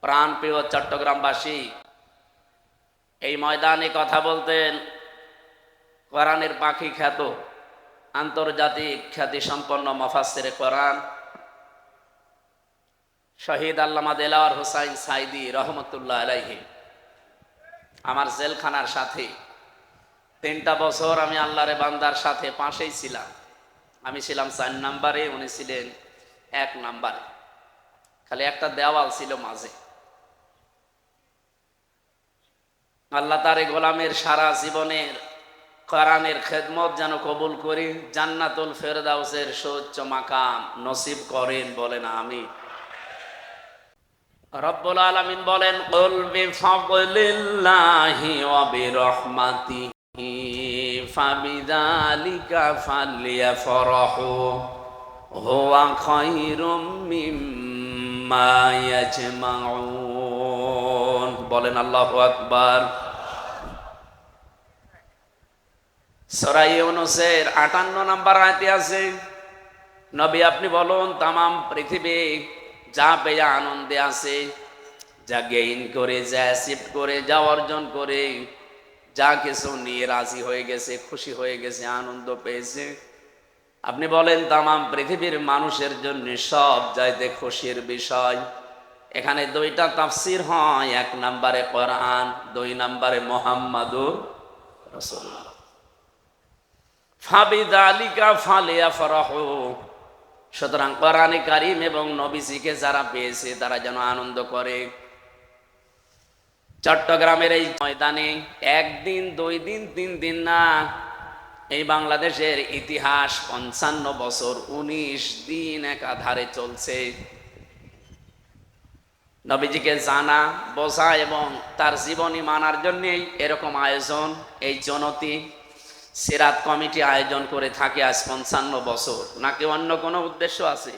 প্রাণপ্রিয় চট্টগ্রামবাসী, এই ময়দানে কথা বলতেন কোরআনের পাখি খ্যাত আন্তর্জাতিক খ্যাতিসম্পন্ন মুফাসসিরে কোরআন শহীদ আল্লামা দেলাওয়ার হোসাইন সাইদি রহমতুল্লাহ আলাইহি। আমার জেলখানার সাথে 3টা বছর আমি আল্লাহরে বান্দার সাথে পাশেই ছিলাম। আমি ছিলাম 4 নম্বরে, উনি ছিলেন 1 নম্বরে। খালি একটা দেওয়াল ছিল মাঝে। আল্লাহ তার গোলামের সারা জীবনের কোরআনের খেদমত যেন কবুল করি, জান্নাতুল ফেরদাউসের সুউচ্চ মাকাম নসিব করেন, বলেন আমিন। রব্বুল আলামিন বলেন, কুল বিফাদলিল্লাহি ওয়া বিরহমাতিহি ফাবিযালিকা ফালইফরাহু হুয়া খায়রুম মিম্মা ইয়াজমাউন। বলেন আল্লাহু আকবার। সূরা ইউনূসের 58 নম্বর আয়াতে আছে, নবী আপনি বলুন, তামাম পৃথিবী যা পেয়ে আনন্দে আছে, যা গেইন করে, যা অ্যাচিভ করে, যা অর্জন করে, যা কিছু নিয়ে রাজি হয়ে গেছে, খুশি হয়ে গেছে, আনন্দ পেয়েছে, আপনি বলেন তামাম পৃথিবীর মানুষের জন্য সব চাইতে খুশির বিষয়। এখানে 2টা তাফসীর হয়, 1 নম্বরে কোরআন, 2 নম্বরে মুহাম্মাদুর রাসূলুল্লাহ। ফাবিযালিকা ফালইফরাহু, সুতরাং কোরআনে কারীম এবং নবীজিকে যারা পেয়েছে তারা যেন আনন্দ করে। চট্টগ্রামের এই ময়দানে 1 দিন 2 দিন 3 দিন না, এই বাংলাদেশের ইতিহাস 55 বছর 19 দিন একাধারে চলছে। নবীজিকে জানা, বোঝা এবং তার জীবনী মানার জন্যই এরকম আয়োজন। এই জনতি সিরাত কমিটি আয়োজন করে থাকে আজ 55 বছর, নাকি অন্য কোনো উদ্দেশ্য আছে?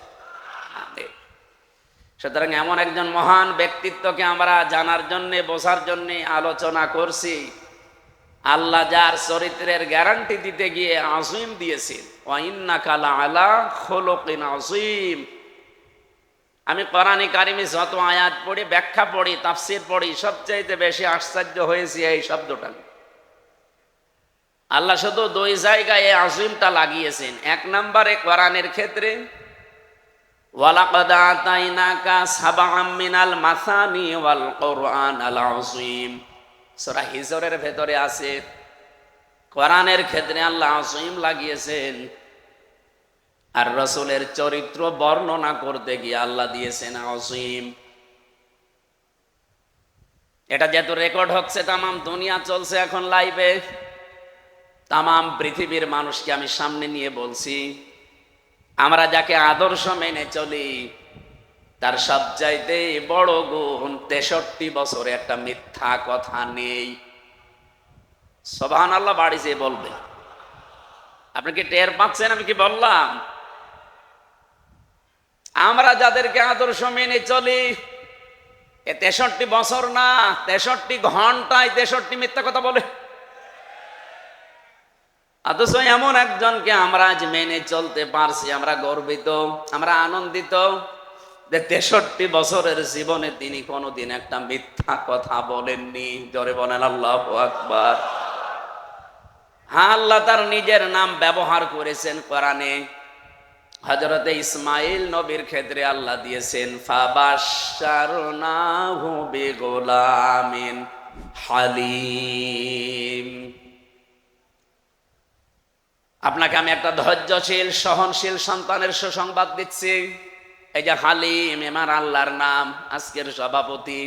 সুতরাং এমন একজন মহান ব্যক্তিত্বকে আমরা জানার জন্যে, বোঝার জন্যে আলোচনা করছি। আল্লাহ যার চরিত্রের গ্যারান্টি দিতে গিয়ে আযীম দিয়েছেন, ওয়া ইন্নাকা লাআলা খুলুকিন আযীম। আমি কোরআনে কারিমে যত আয়াত পড়ি, ব্যাখ্যা পড়ি, তাফসীর পড়ি, সবচাইতে বেশি আশ্চর্য হয়েছি এই শব্দটা। আল্লাহ শুধু 2 জায়গায় এই আযীমটা লাগিয়েছেন। 1 নম্বরে কোরআনের ক্ষেত্রে, ওয়ালাকাদ আতাইনাকা সাবআম মিনাল মাসানি ওয়াল কুরআনাল আযীম। সূরা হিজরের ভেতরে আছে, কোরআনের ক্ষেত্রে আল্লাহ আযীম লাগিয়েছেন। আর রাসূলের চরিত্র বর্ণনা করতে গিয়ে আল্লাহ দিয়েছেন আযীম। এটা যেহেতু রেকর্ড হচ্ছে, তামাম দুনিয়া চলছে এখন লাইভে, তামাম পৃথিবীর মানুষকে আমি সামনে নিয়ে বলছি, আমরা যাকে আদর্শ মেনে চলি তার সবচাইতে বড় গুণ 63 বছরে একটা মিথ্যা কথা নেই। সুবহানাল্লাহ, বাড়ি যেয়ে বলবে। আপনি কি টের পাচ্ছেন আমি কি বললাম? আমরা যাদেরকে আদর্শ মেনে চলি, এ 63 বছর না, 63 ঘন্টায় 63 মিথ্যা কথা বলে। অথচ এমন একজনকে আমরা আজ মেনে চলতে পারছি, আমরা গর্বিত, আমরা আনন্দিত যে 63 বছরের জীবনে তিনি কোনোদিন একটা মিথ্যা কথা বলেননি। জোরে বলেন আল্লাহু আকবার। হ্যাঁ, আল্লাহ তার নিজের নাম ব্যবহার করেছেন কোরআনে। হযরতে ইসমাঈল নবীর ক্ষেত্রে আল্লাহ দিয়েছেন ফাবাশশারনাহু বিগুলামিন হালিম। আপনাকে আমি একটা ধৈর্যশীল, সহনশীল সন্তানের সুসংবাদ দিচ্ছি। এই যে হালিম, আমার আল্লাহর নাম। আজকের সভাপতি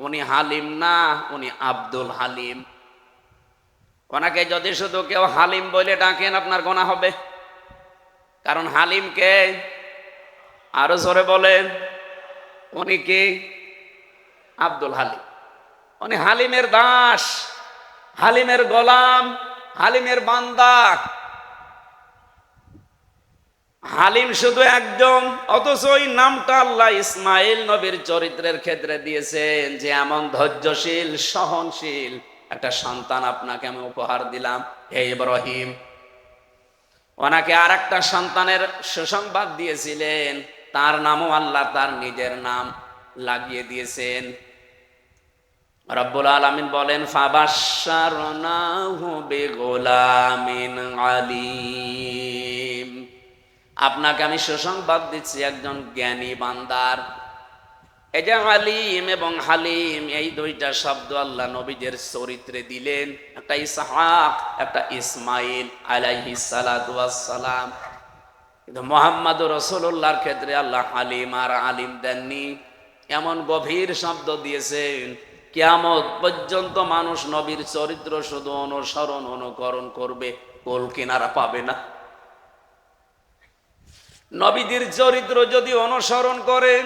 উনি হালিম না, উনি আব্দুল হালিম। ওনাকে যদি শুধু কেউ হালিম বলে ডাকেন আপনার গুনাহ হবে, কারণ হালিম কে? আরো জোরে বলেন। উনি কি? আব্দুল হালিম। উনি হালিমের দাস, হালিমের গোলাম, হালিমের বান্দা। হালিম শুধু একজন, অথচ ওই নামটা আল্লাহ ইসমাঈল নবীর চরিত্রের ক্ষেত্রে দিয়েছেন যে এমন ধৈর্যশীল, সহনশীল একটা সন্তান আপনাকে আমি উপহার দিলাম, হে ইব্রাহিম। ওনাকে আর একটা সন্তানের সুসংবাদ দিয়েছিলেন, তার নামও আল্লাহ তার নিজের নাম। লাগিয়ে দিয়েছেন। রব্বুল আলামিন বলেন ফাবাশশারনাহু বিগুলামিন আলীম, আপনাকে আমি সুসংবাদ দিচ্ছি একজন জ্ঞানী বান্দার। এই যে আলিম এবং হালিম, এই দুইটা শব্দ আল্লাহ নবীদের চরিত্রে দিলেন, একটা ইসহাক একটা ইসমাইল আলাইহিস সালাতু ওয়াস সালাম। কিন্তু মুহাম্মদুর রাসূলুল্লাহর ক্ষেত্রে আল্লাহ হালিম আর আলিম দেননি, এমন গভীর শব্দ দিয়েছেন কিয়ামত পর্যন্ত মানুষ নবীর চরিত্র শুধু অনুসরণ অনুকরণ করবে, কোল কিনারা পাবে না। নবীদের চরিত্র যদি অনুসরণ করেন,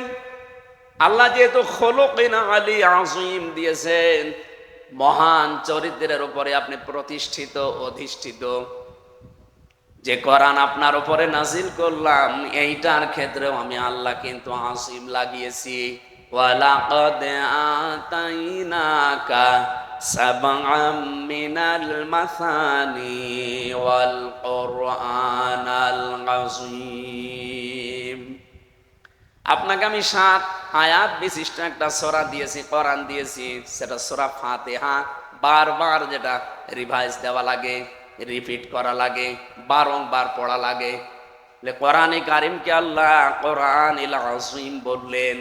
আল্লাহ যেহেতু খুলুকিন আলী আযীম দিয়েছেন, মহান চরিত্রের উপরে আপনি প্রতিষ্ঠিত অধিষ্ঠিত, যে কোরআন আপনার উপরে নাজিল করলাম এইটার ক্ষেত্রেও আমি আল্লাহ কিন্তু আসিম লাগিয়েছি। ওয়ালাকাদ আতাইনাকা সাবআম মিনাল মাসানি ওয়াল কুরআনাল আযীম, আপনাকে আমি 7 আয়াত বিশিষ্ট একটা সূরা দিয়েছি, কোরআন দিয়েছি, সেটা সূরা ফাতিহা। বারবার যেটা রিভাইজ দেওয়া লাগে, রিপিট করা লাগে, বারংবার পড়া লাগে। কোরআনে কারিমকে আল্লাহ কোরআনিল আযীম বললেন,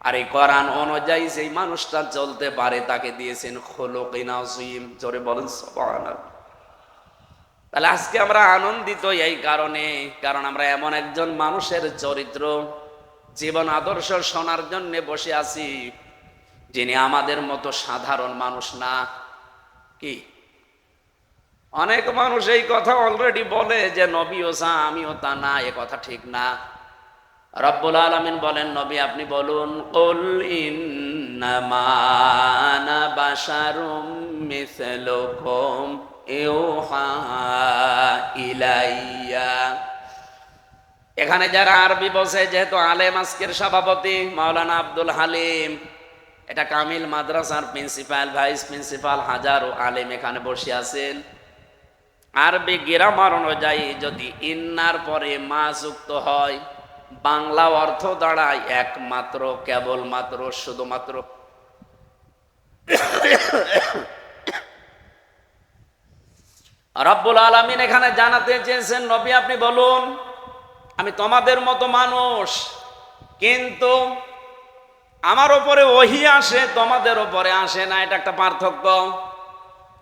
আর এই কোরআন অনুযায়ী যেই মানুষটা চলতে পারে তাকে দিয়েছেন খুলুকিন আযীম। জোরে বলেন সুবহানাল্লাহ। তাহলে আজকে আমরা আনন্দিত এই কারণে, কারণ আমরা এমন একজন মানুষের চরিত্র, জীবন আদর্শ শোনার জন্য বসে আছি, যিনি আমাদের মতো সাধারণ মানুষ না। কি অনেক মানুষ এই কথা অলরেডি বলে যে নবীও তা আমিও তা না, এ কথা ঠিক না। রব্বুল আলামিন বলেন, নবী আপনি বলুন, কুল ইন্নামা আনা বাশারুম মিসলুকুম ইউহা ইলাইয়া। এখানে যারা আরবি বসে, যেহেতু আলেম আজকের সভাপতি মাওলানা আব্দুল হালিম, এটা কামিল মাদ্রাসার প্রিন্সিপাল, ভাইস প্রিন্সিপাল, হাজারো আলেম এখানে বসে আছেন। আরবি গ্রামার অনুযায়ী যদি ইন্নার পরে মা যুক্ত হয়, বাংলা অর্থ দাঁড়ায় একমাত্র, কেবলমাত্র, শুধুমাত্র। রব্বুল আলামিন এখানে জানাতে চেয়েছেন, নবী আপনি বলুন আমি তোমাদের মতো মানুষ, কিন্তু আমার উপরে ওহী আসে, তোমাদের উপরে আসে না, এটা একটা পার্থক্য।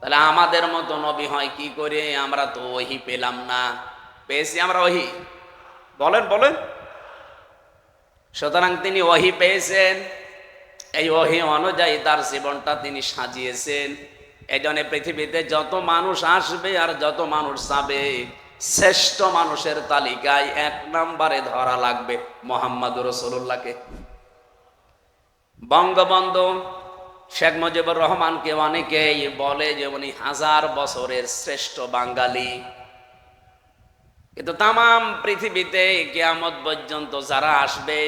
তাহলে আমাদের মতো নবী হয় কি করে? আমরা তো ওহী পেলাম না, পেয়েছি আমরা ওহী? বলেন বলেন। সুতরাং তিনি ওহী পেয়েছেন, এই ওহী অনুযায়ী তার জীবনটা তিনি সাজিয়েছেন। এই জন্য পৃথিবীতে যত মানুষ আসবে আর যত মানুষ যাবে, শ্রেষ্ঠ মানুষের তালিকায় 1 নম্বরে ধরা লাগবে মুহাম্মদুর রাসূলুল্লাহকে। বঙ্গবন্ধু শেখ মুজিবুর রহমানকে অনেকেই বলে যে উনি 1000 বছরের শ্রেষ্ঠ বাঙালি, কিন্তু তামাম পৃথিবীতে কিয়ামত পর্যন্ত যারা আসবে,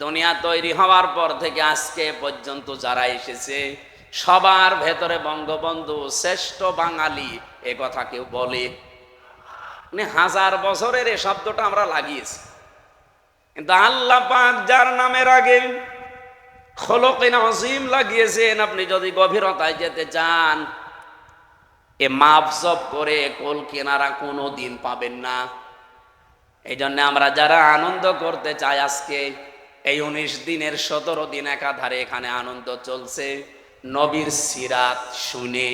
দুনিয়া তৈরি হওয়ার পর থেকে আজকে পর্যন্ত যারা এসেছে, সবার ভেতরে বঙ্গবন্ধু শ্রেষ্ঠ বাঙালি এ কথা কেউ বলে? 1000 বছরের এই শব্দটা আমরা লাগিয়েছি, কিন্তু আল্লাহ পাক যার নামের আগে খুলুকিন আযীম লাগিয়েছেন, আপনি যদি গভীরতায় যেতে চান, এ মাপজব করে কোল কিনারা কোনো দিন পাবেন না। এই জন্য আমরা যারা আনন্দ করতে চাই, আজকে এই 19 দিনের 17 দিন একাধারে এখানে আনন্দ চলছে, নবীর সিরাত শুনে।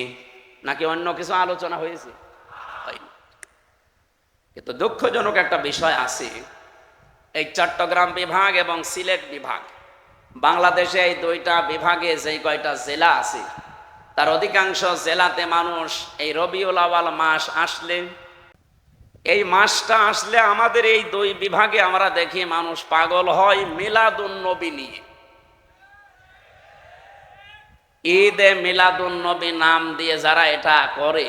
নাকি অন্য কিছু আলোচনা হয়েছে? কিন্তু দুঃখজনক একটা বিষয় আছে, এই চট্টগ্রাম বিভাগ এবং সিলেট বিভাগ, বাংলাদেশে এই 2টা বিভাগে যেই কয়টা জেলা আছে, তার অধিকাংশ জেলাতে মানুষ এই রবিউল আউয়াল মাস আসলে, এই মাসটা আসলে আমাদের এই 2 বিভাগে আমরা দেখি মানুষ পাগল হয় মিলাদুন নবী নিয়ে। ঈদে মিলাদুন নবী নাম দিয়ে যারা এটা করে,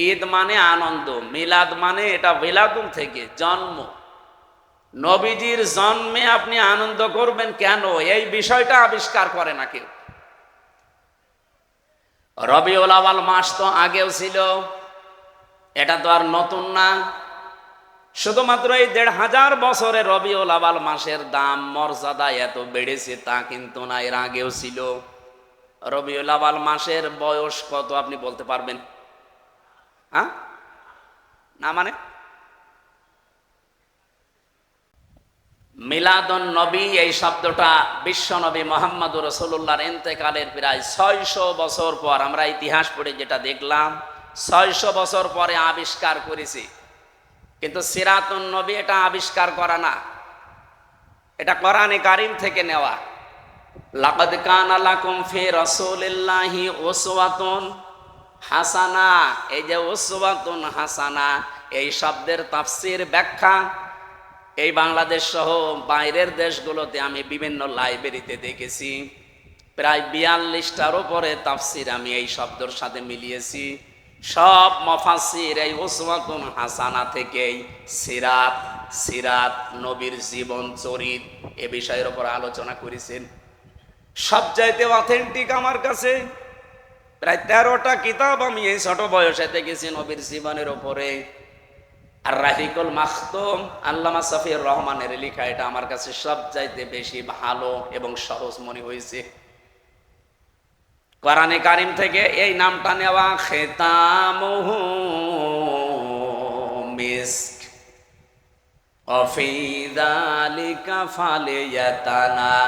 ঈদ মানে আনন্দ, মিলাদ মানে এটা মিলাদুন থেকে জন্ম, নবীজির জন্মে আপনি আনন্দ করবেন কেন? এই বিষয়টা আবিষ্কার করে না কেউ। রবিউল আউয়াল মাস তো আগেও ছিল, এটা তো আর নতুন না। শুধুমাত্র এই ১৫০০ বছরে রবিউল আউয়াল মাসের দাম মর্যাদা এত বেড়েছে তা কিন্তু না, এর আগেও ছিল। রবিউল আউয়াল মাসের বয়স কত আপনি বলতে পারবেন? হ্যাঁ, না মানে মিলাদুন নবী এই শব্দটা বিশ্ব নবী মুহাম্মদুর রাসূলুল্লাহর ইন্তেকালের প্রায় ৬০০ বছর পর, আমরা ইতিহাস পড়ে যেটা দেখলাম ৬০০ বছর পরে আবিষ্কার করেছি। কিন্তু সিরাতুন নবী এটা আবিষ্কার করা না, এটা কোরআনে কারীম থেকে নেওয়া। লাকাদ কানা লাকুম ফি রাসূলিল্লাহি উসওয়াতুন হাসানা, এই যে উসওয়াতুন হাসানা এই শব্দের তাফসীর ব্যাখ্যা এই বাংলাদেশ সহ বাইরের দেশগুলোতে আমি বিভিন্ন লাইব্রেরিতে দেখেছি। প্রায় ৪২টার উপরে তাফসীর আমি এই শব্দের সাথে মিলিয়েছি। সব মুফাসসির এই উসওয়াতুন হাসানা থেকেই সিরাত নবীর জীবন চরিত এ বিষয়ের উপর আলোচনা করেছেন। সবচাইতে অথেন্টিক আমার কাছে প্রায় ১৩টা কিতাব আমি এই ছোট বয়সে দেখেছি নবীর জীবনের উপরে। আর রাহিকুল মাখতুম আল্লামা সফিউর রহমানের লেখা, এটা আমার কাছে সবচাইতে বেশি ভালো এবং সহজ মনে হয়েছে। কোরআনে কারীম থেকে এই নামটা নেওয়া, খিতামুহু মিস্ক ওয়াফি যালিকা ফালিয়াতানাফাসিল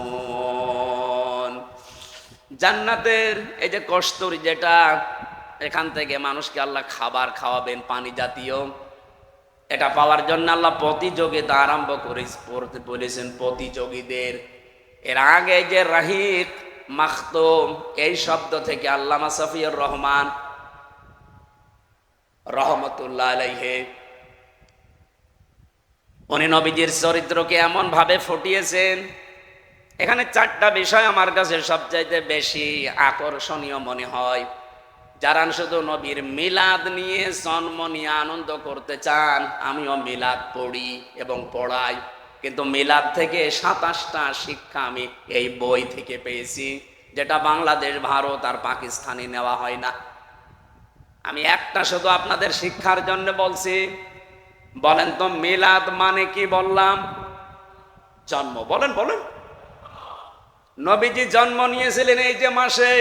মুতানাফিসুন। জান্নাতের এই যে কস্তুরী, যেটা এখান থেকে মানুষকে আল্লাহ খাবার খাওয়াবেন পানি জাতীয়, এটা পাওয়ার জন্য আল্লাহ প্রতিযোগিতা আরম্ভ করতে বলেছেন প্রতিযোগীদের। এর আগে যে রাহিক মাখতুম এই শব্দ থেকে আল্লামা সফিউর রহমান রহমতুল্লাহ আলাইহি উনি নবীজির চরিত্রকে এমন ভাবে ফুটিয়েছেন। এখানে 4টা বিষয় আমার কাছে সবচাইতে বেশি আকর্ষণীয় মনে হয়। যারা শুধু নবীর মিলাদ নিয়ে জন্ম নিয়ে আনন্দ করতে চান, আমিও মিলাদ পড়ি এবং পড়াই, কিন্তু মিলাদ থেকে 27টা শিক্ষা আমি এই বই থেকে পেয়েছি, যেটা বাংলাদেশ, ভারত আর পাকিস্তানে নেওয়া হয় না। আমি একটা শুধু আপনাদের শিক্ষার জন্য বলছি। বলেন তো মিলাদ মানে কি? বললাম জন্ম। বলেন বলেন, নবীজি জন্ম নিয়েছিলেন এই যে মাসে,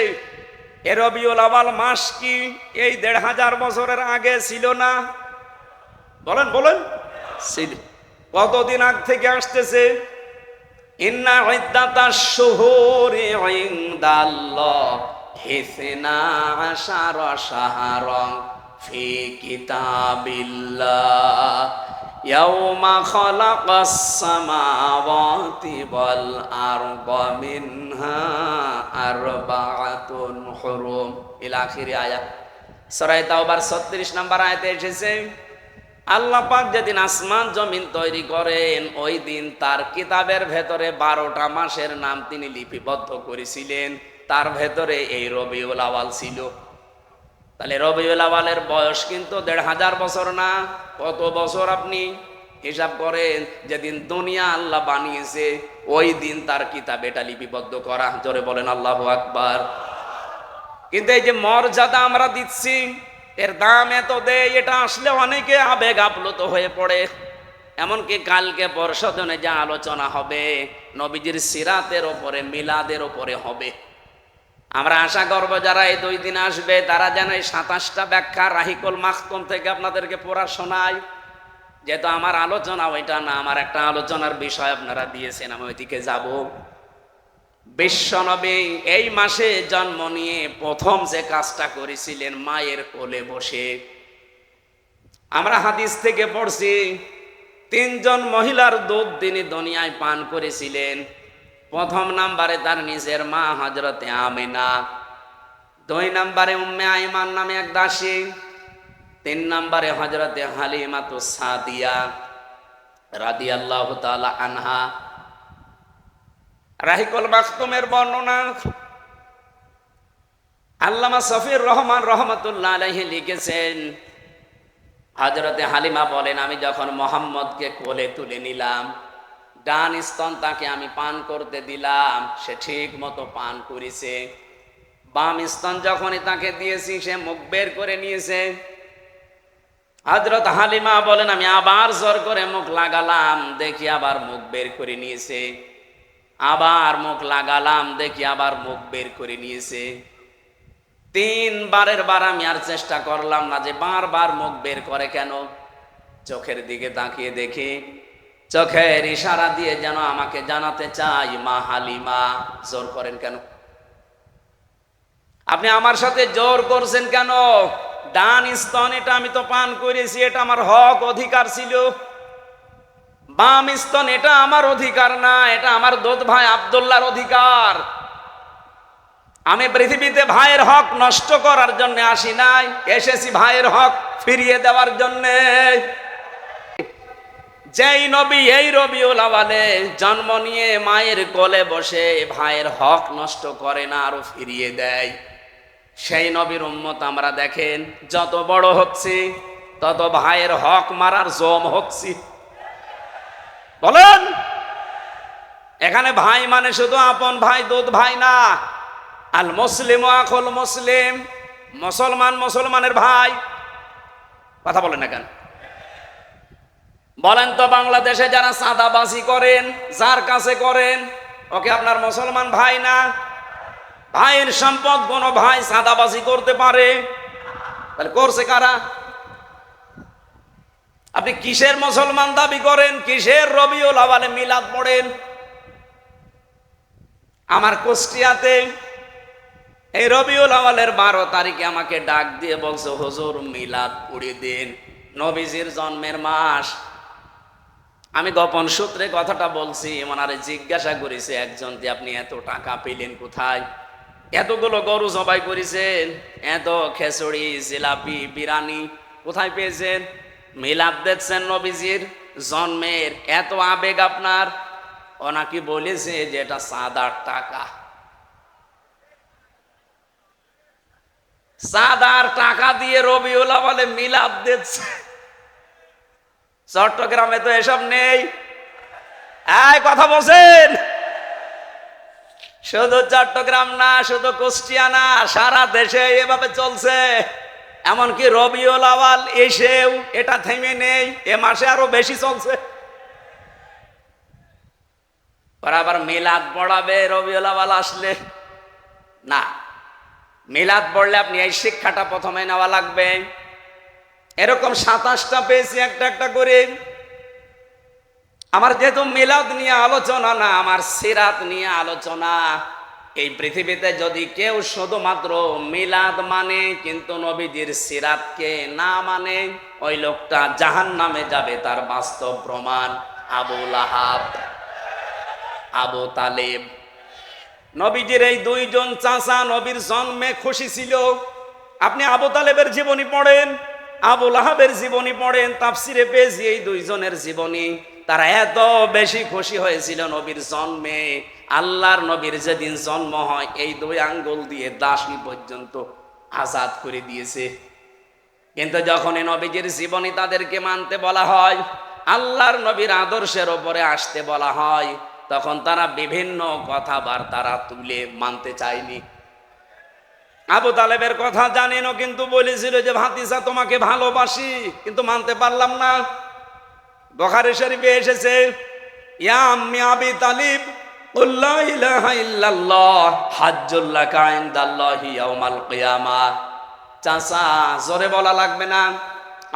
এ রবিউল আউয়াল মাস কি এই ১৫০০ বছরের আগে ছিল না? বলেন বলেন, কতদিন আগ থেকে আসতেছে? ইন্না ইদ্দাতাশ শুহুরি ইনদাল্লাহি 12 শাহরান ফি কিতাবিল্লাহ ইয়াউমা খালাকাস সামাওয়াতি ওয়াল আরদা মিনহা আরবাআতুন হুরুম ইলা আখির আয়াত। সূরা তাওবার ৩৬ নম্বর আয়াতে এসেছে, আল্লাহ পাক যেদিন আসমান জমিন তৈরি করেন ওই দিন তার কিতাবের ভেতরে 12টা মাসের নাম তিনি লিপিবদ্ধ করেছিলেন, তার ভেতরে এই রবিউল আউয়াল ছিল। তাহলে রবিউল আউয়ালের বয়স কিন্তু ১৫০০ বছর না। কত বছর আপনি হিসাব করেন? যেদিন দুনিয়া আল্লাহ বানিয়েছে ওই দিন তার কিতাব এটা লিপিবদ্ধ করা। জোরে বলেন আল্লাহু আকবার। কিন্তু এই যে মর্যাদা আমরা দিচ্ছি, এর দাম এত দেয়, এটা আসলে অনেকে আবেগ আপ্লুত হয়ে পড়ে। এমনকি কালকে পরশোদিনে যা আলোচনা হবে নবীজির সিরাতের ওপরে, মিলাদের ওপরে হবে। আমরা আশা করব যারা এই 2 দিন আসবে তারা যেন এই 27টা ব্যাখ্যা রাহিকুল মাখতুম থেকে আপনাদেরকে পড়া শোনায়। যেহেতু আমার আলোচনা ওইটা না, আমার একটা আলোচনার বিষয় আপনারা দিয়েছেন, আমি ওইদিকে যাব। বিশ্বনবী এই মাসে জন্ম নিয়ে প্রথম যে কাজটা করেছিলেন মায়ের কোলে বসে, আমরা হাদিস থেকে পড়ছি 3 জন মহিলার দুধ তিনি দুনিয়ায় পান করেছিলেন। প্রথম নাম্বারে তার নিজের মা হযরতে আমিনা, 2 নম্বরে উম্মে আইমান নামে এক দাসী, 3 নম্বরে হযরতে হালিমাতুস সাদিয়া রাদিয়াল্লাহু তাআলা আনহা। রাহিকুল মাখতুমের বর্ণনা আল্লামা সফিউর রহমান রহমতুল্লাহ আলাইহি লিখেছেন, হযরতে হালিমা বলেন, আমি যখন মুহাম্মদকে কোলে তুলে নিলাম, ডান স্তন তাকে আমি পান করতে দিলাম, সে ঠিক মতো পান করেছে। বাম স্তন যখনই তাকে দিয়েছি সে মুখ বের করে নিয়েছে। হযরত হালিমা বলেন আমি আবার জোর করে মুখ লাগালাম, দেখি আবার মুখ বের করে নিয়েছে। আবার মুখ লাগালাম, দেখি আবার মুখ বের করে নিয়েছে। 3 বারের বার আমি আর চেষ্টা করলাম না যে বারবার মুখ বের করে কেন। চোখের দিকে তাকিয়ে দেখি চোখের ইশারা দিয়ে যেন আমাকে জানাতে চাই, মা হালিমা জোর করেন কেন? আপনি আমার সাথে জোর করছেন কেন? ডান স্তন এটা আমি তো পান করেছি, এটা আমার হক অধিকার ছিল। বাম স্তন এটা আমার অধিকার না, এটা আমার দোত ভাই আব্দুল্লাহর অধিকার। আমি পৃথিবীতে ভাইয়ের হক নষ্ট করার জন্য আসি নাই, এসেছি ভাইয়ের হক ফিরিয়ে দেওয়ার জন্য। যেই নবী এই রবিউল আওয়ালে জন্ম নিয়ে মায়ের কোলে বসে ভাইয়ের হক নষ্ট করে না, আরো ফিরিয়ে দেয়, সেই নবীর উম্মত আমরা দেখেন যত বড় হচ্ছে তত ভাইয়ের হক মারার জম হচ্ছি। বলেন, এখানে ভাই মানে শুধু আপন ভাই দুধ ভাই না। আল মুসলিম আখুল মুসলিম, মুসলমান মুসলমানের ভাই। কথা বলেন না কেন? বলেন তো বাংলাদেশে যারা চাঁদাবাজি করেন, যার কাছে করেন, ওকে আপনার মুসলমান ভাই না? ভাইয়ের সম্পদ কোন ভাই চাঁদাবাজি করতে পারে? তাহলে করছে কারা? আপনি কিসের মুসলমান দাবি করেন? কিসের রবিউল আওয়ালে মিলাদ পড়েন? আমার কুষ্টিয়াতে এই রবিউল আওয়ালের 12 তারিখে আমাকে ডাক দিয়ে বলছে, হুজুর মিলাদ পড়ে দিন, নবীজির জন্মের মাস। আমি গোপন সূত্রে কথাটা বলছি, ওনারে জিজ্ঞাসা করেছে একজন যে আপনি এত টাকা পেলেন কোথায়? এতগুলো গরু জবাই করেছেন, এত খেচড়ি জিলাপি বিরানি কোথায় পেয়েছেন? মিলাদ দেখছেন নবীজির জন্মের, এত আবেগ আপনার। ওনাকে বলেছে যে এটা সাদার টাকা। সাদার টাকা দিয়ে রবিউল আওয়ালে মিলাদ দিচ্ছে। চট্টগ্রামে তো এসব নেই। এই কথা বলছেন, শুধু চট্টগ্রাম না, শুধু কুষ্টিয়া না, সারা দেশে এভাবে চলছে। এমনকি রবিউল আওয়াল এসেও এটা থেমে নেই, এ মাসে আরো বেশি চলছে। আবার মিলাদ পড়াবে রবিউল আওয়াল আসলে না। মিলাদ পড়লে আপনি এই শিক্ষাটা প্রথমে নেওয়া লাগবে। এরকম 27টা পেয়েছি একটা একটা করে। আমার যেহেতু মিলাদ নিয়ে আলোচনা না, আমার সিরাত নিয়ে আলোচনা। এই পৃথিবীতে যদি কেউ শুধুমাত্র মিলাদ মানে কিন্তু নবীজির সিরাতকে না মানে, ওই লোকটা জাহান্নামে যাবে, তার বাস্তব প্রমাণ আবু লাহাব, আবু তালেব। নবীজির এই 2 জন চাচা নবীর জন্মে খুশি ছিল। আপনি আবু তালেবের জীবনী পড়েন, আবু লাহাবের জীবনী পড়েন, তাফসিরে পেয়েছি এই 2 জনের জীবনী। তারা এত বেশি খুশি হয়েছিল নবীর জন্মে, আল্লাহর নবীর যেদিন জন্ম হয় এই 2 আঙ্গুল দিয়ে দাসী পর্যন্ত আজাদ করে দিয়েছে। কিন্তু যখন এই নবীজির জীবনী তাদেরকে মানতে বলা হয়, আল্লাহর নবীর আদর্শের ওপরে আসতে বলা হয়, তখন তারা বিভিন্ন কথাবার্তা তুলে মানতে চায়নি। আবু তালেবের কথা জানেনও, কিন্তু বলেছিল যে ভাতিজা তোমাকে ভালোবাসি, কিন্তু মানতে পারলাম না। বুখারী শরীফে এসেছে, ইয়া আম্মি আবি তালিব কুল লা ইলাহা ইল্লাল্লাহ হাজ্জুল লাকা ইনদাল্লাহি ইয়াউমাল কিয়ামাহ। চাচা জোরে বলা লাগবে না,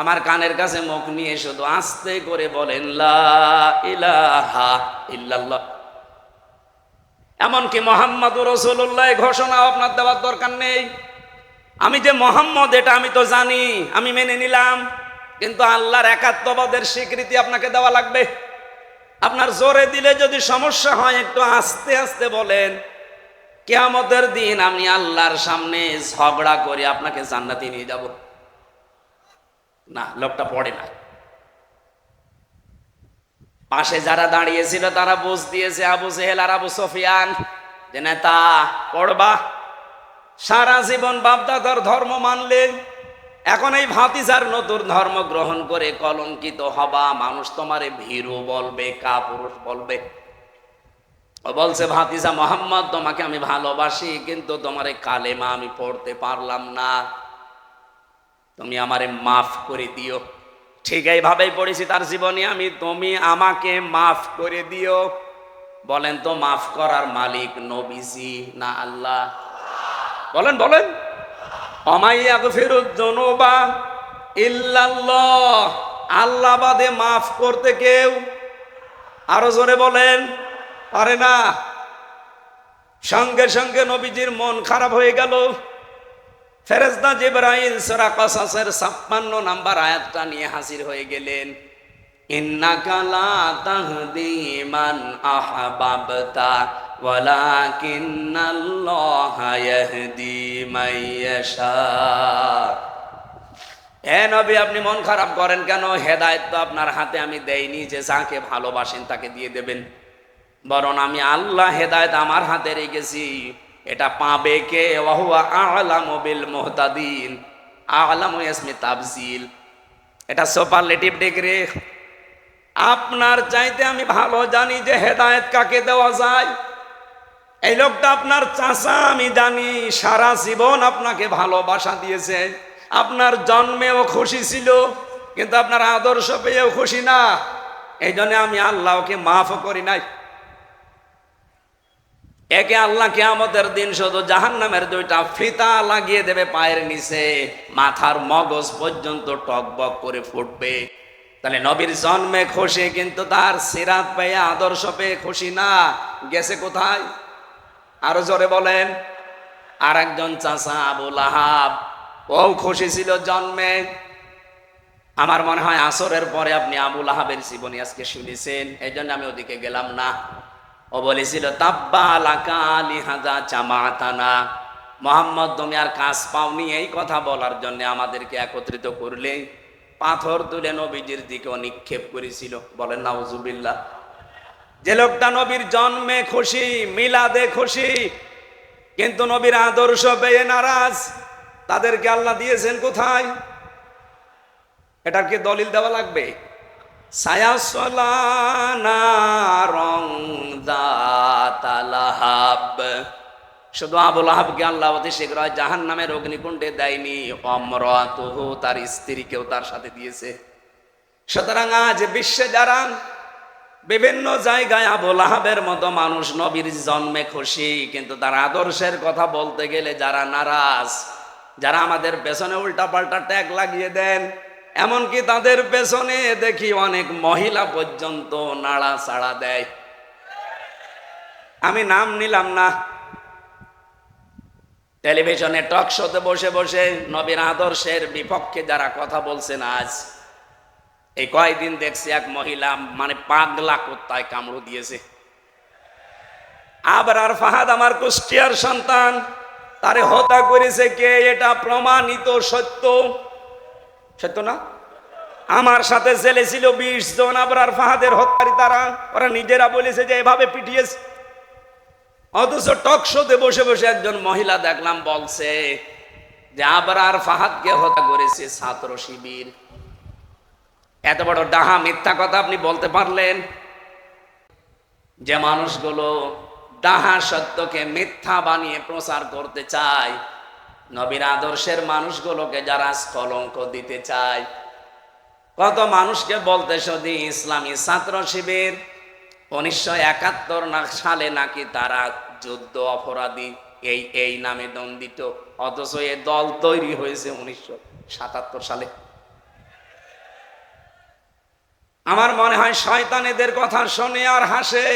আমার কানের কাছে মুখ নিয়ে শুধু আস্তে করে বলেন লা ইলাহা ইল্লাল্লাহ। এমনকি মুহাম্মাদুর রাসূলুল্লাহ ঘোষণা আপনার দেওয়ার দরকার নেই। আমি যে মুহাম্মদ এটা আমি তো জানি, আমি মেনে নিলাম, কিন্তু আল্লাহর একাত্মবাদের স্বীকৃতি আপনাকে দেওয়া লাগবে। আপনার জোরে দিলে যদি সমস্যা হয়, একটু আস্তে আস্তে বলেন। কিয়ামতের দিন আমি আল্লাহর সামনে ঝগড়া করে আপনাকে জান্নাতে নিয়ে যাব না। লোকটা পড়ে না। পাশে যারা দাঁড়িয়েছিল তারা বুঝ দিয়েছে, আবু জেহেল আর আবু সুফিয়ান, যে নেতা পড়বা, সারা জীবন বাপদাদার ধর্ম মানলে, এখন এই ভাতিজার নতুন ধর্ম গ্রহণ করে কলঙ্কিত হবা, মানুষ তোমারে ভীরু বলবে, কাপুরুষ বলবে। ও বলছে, ভাতিজা মোহাম্মদ তোমাকে আমি ভালোবাসি, কিন্তু তোমারে কালেমা আমি পড়তে পারলাম না, তুমি আমারে মাফ করে দিও। ঠিক এইভাবেই পড়েছি তার জীবনী আমি। তুমি আমাকে মাফ করে দিও। বলেন তো মাফ করার মালিক নবীজি না আল্লাহ? বলেন বলেন। অমাইয়াগফিরুয-যুনুবা ইল্লাল্লাহ, আল্লাহ বাদে মাফ করতে কেউ, আরো জোরে বলেন, পারে না। সঙ্গে সঙ্গে নবীজির মন খারাপ হয়ে গেল। ফেরেশতা জিবরাইল সূরা কসসের 56 নম্বর আয়াতটা নিয়ে হাজির হয়ে গেলেন। ইন্নাকা লা তাহদি মান আহবাবতা ওয়ালাকিন্নাল্লাহা ইয়াহদি মান ইয়াশা। এ নবী, আপনি মন খারাপ করেন কেন? হেদায়েত তো আপনার হাতে আমি দেইনি যে যাকে ভালোবাসেন তাকে দিয়ে দেবেন। বরং আমি আল্লাহ হেদায়েত আমার হাতে রেখেছি। এটা পাবে কে? ওয়া হুয়া আ'লামু বিল মুহতাদিন। আ'লামু ইসমি তাফজিল, এটা সুপারলেটিভ ডিগ্রি। আপনার চাইতে আমি ভালো জানি যে হেদায়েত কাকে দেওয়া যায়। এই লোকটা আপনার চাচা, আমি জানি সারা জীবন আপনাকে ভালোবাসা দিয়েছে। আপনার জন্মেও খুশি ছিল, কিন্তু আপনার আদর্শ পেয়েও খুশি না। এই জন্য আমি আল্লাহকে মাফও করি নাই। একে আল্লাহ কিয়ামতের দিন শুধু জাহান্নামের 2টা ফিতা লাগিয়ে দেবে পায়ের নিচে, মাথার মগজ পর্যন্ত টকবক করে ফুটবে। তাহলে নবীর জন্মে খুশি, কিন্তু তার সিরাত পেয়ে আদর্শ পেয়ে খুশি না। গেছে কোথায়? আরো জোরে বলেন। আর একজন চাচা আবু লাহাব, ও খুশি ছিল জন্মে। আমার মনে হয় আসরের পরে আপনি আবু লাহাবের জীবনী আজকে শুনেছেন, এই জন্য আমি ওদিকে গেলাম না। ও বলেছিল তাব্বা লাকা লিহাযা জামাতানা, মুহাম্মদ তুমি আর কাজ পাওনি এই কথা বলার জন্য আমাদেরকে একত্রিত করলে। পাথর তুলে নবীজির দিকে নিক্ষেপ করেছিল। বলেন নাউজুবিল্লাহ। যে লোকটা নবীর জন্মে খুশি, মিলাদে খুশি, কিন্তু নবীর আদর্শ পেয়ে নারাজ, তাদেরকে আল্লাহ দিয়েছেন কোথায়? এটার কি দলিল দেওয়া লাগবে? সায়াসলা নারং যাতা লাহাব। শুধু আবু লাহাবকে আল্লাহ অতি শীঘ্র জাহান্নামের অগ্নিকুণ্ডে দেয়নি, অমরাতুহু তার স্ত্রীকেও তার সাথে দিয়েছে। সুতরাং আজ বিশ্বে যারা বিভিন্ন জায়গায় আবু লাহাবের মতো মানুষ নবীর জন্মে খুশি, কিন্তু তার আদর্শের কথা বলতে গেলে যারা নারাজ, যারা আমাদের পেছনে উল্টাপাল্টা ট্যাগ লাগিয়ে দেন, এমনকি তাদের পেছনে দেখি অনেক মহিলা পর্যন্ত নাড়াচাড়া দেয়। আমি নাম নিলাম না। টেলিভিশনে টক শোতে বসে বসে নবীর আদর্শের বিপক্ষে যারা কথা বলছেন, আজ এই কয়েকদিন দেখছি এক মহিলা মানে পাগলা কুত্তায় কামড় দিয়েছে। আবরার ফাহাদ আমার কুষ্টিয়ার সন্তান, তারে হত্যা করেছে কে? এটা প্রমাণিত সত্য। সত্য না? আমার সাথে জেলে ছিল 20 জন আবরার ফাহাদের হত্যাকারী। তারা ওরা নিজেরা বলেছে যে এভাবে পিটিয়েছে। অথচ টক শোতে বসে বসে একজন মহিলা দেখলাম বলছে যে আবরার ফাহাদকে হত্যা করেছে ছাত্র শিবির। এত বড় ডাহা মিথ্যা কথা আপনি বলতে পারলেন? যে মানুষগুলো ডাহা সত্যকে মিথ্যা বানিয়ে প্রচার করতে চায়, নবীর আদর্শের মানুষগুলোকে যারা কলঙ্ক দিতে চায়, কত মানুষকে বলতে শুধু ইসলামী ছাত্র শিবির 1971 সালে নাকি তারা যুদ্ধ অপরাধী এই নামে দণ্ডিত, অথচ এ দল তৈরি হয়েছে 1977 সালে। আমার মনে হয় শয়তান এদের কথা শোনে আর হাসে,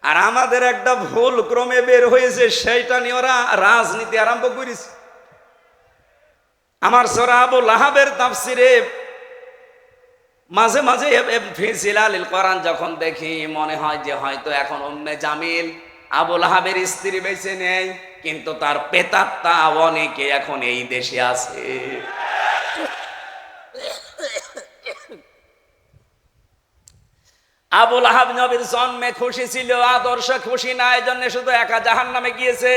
আর আমাদের একটা ভুল ক্রমে বের হয়েছে, সেইটা নিয়ে ওরা রাজনীতি আরম্ভ করেছে। আমার সূরা আবু লাহাবের তাফসিরে মাঝে মাঝে ফি জিলালিল কোরআন যখন দেখি, মনে হয় যে হয়তো এখন উম্মে জামিল আবু লাহাবের স্ত্রী বেঁচে নেই, কিন্তু তার পেতাত্তা অনেকে এখন এই দেশে আছে। আবু লাহাব নবীর জন্মে খুশি ছিল, আদর্শ খুশি না, এই জন্য শুধু একা জাহান্নামে গিয়েছে।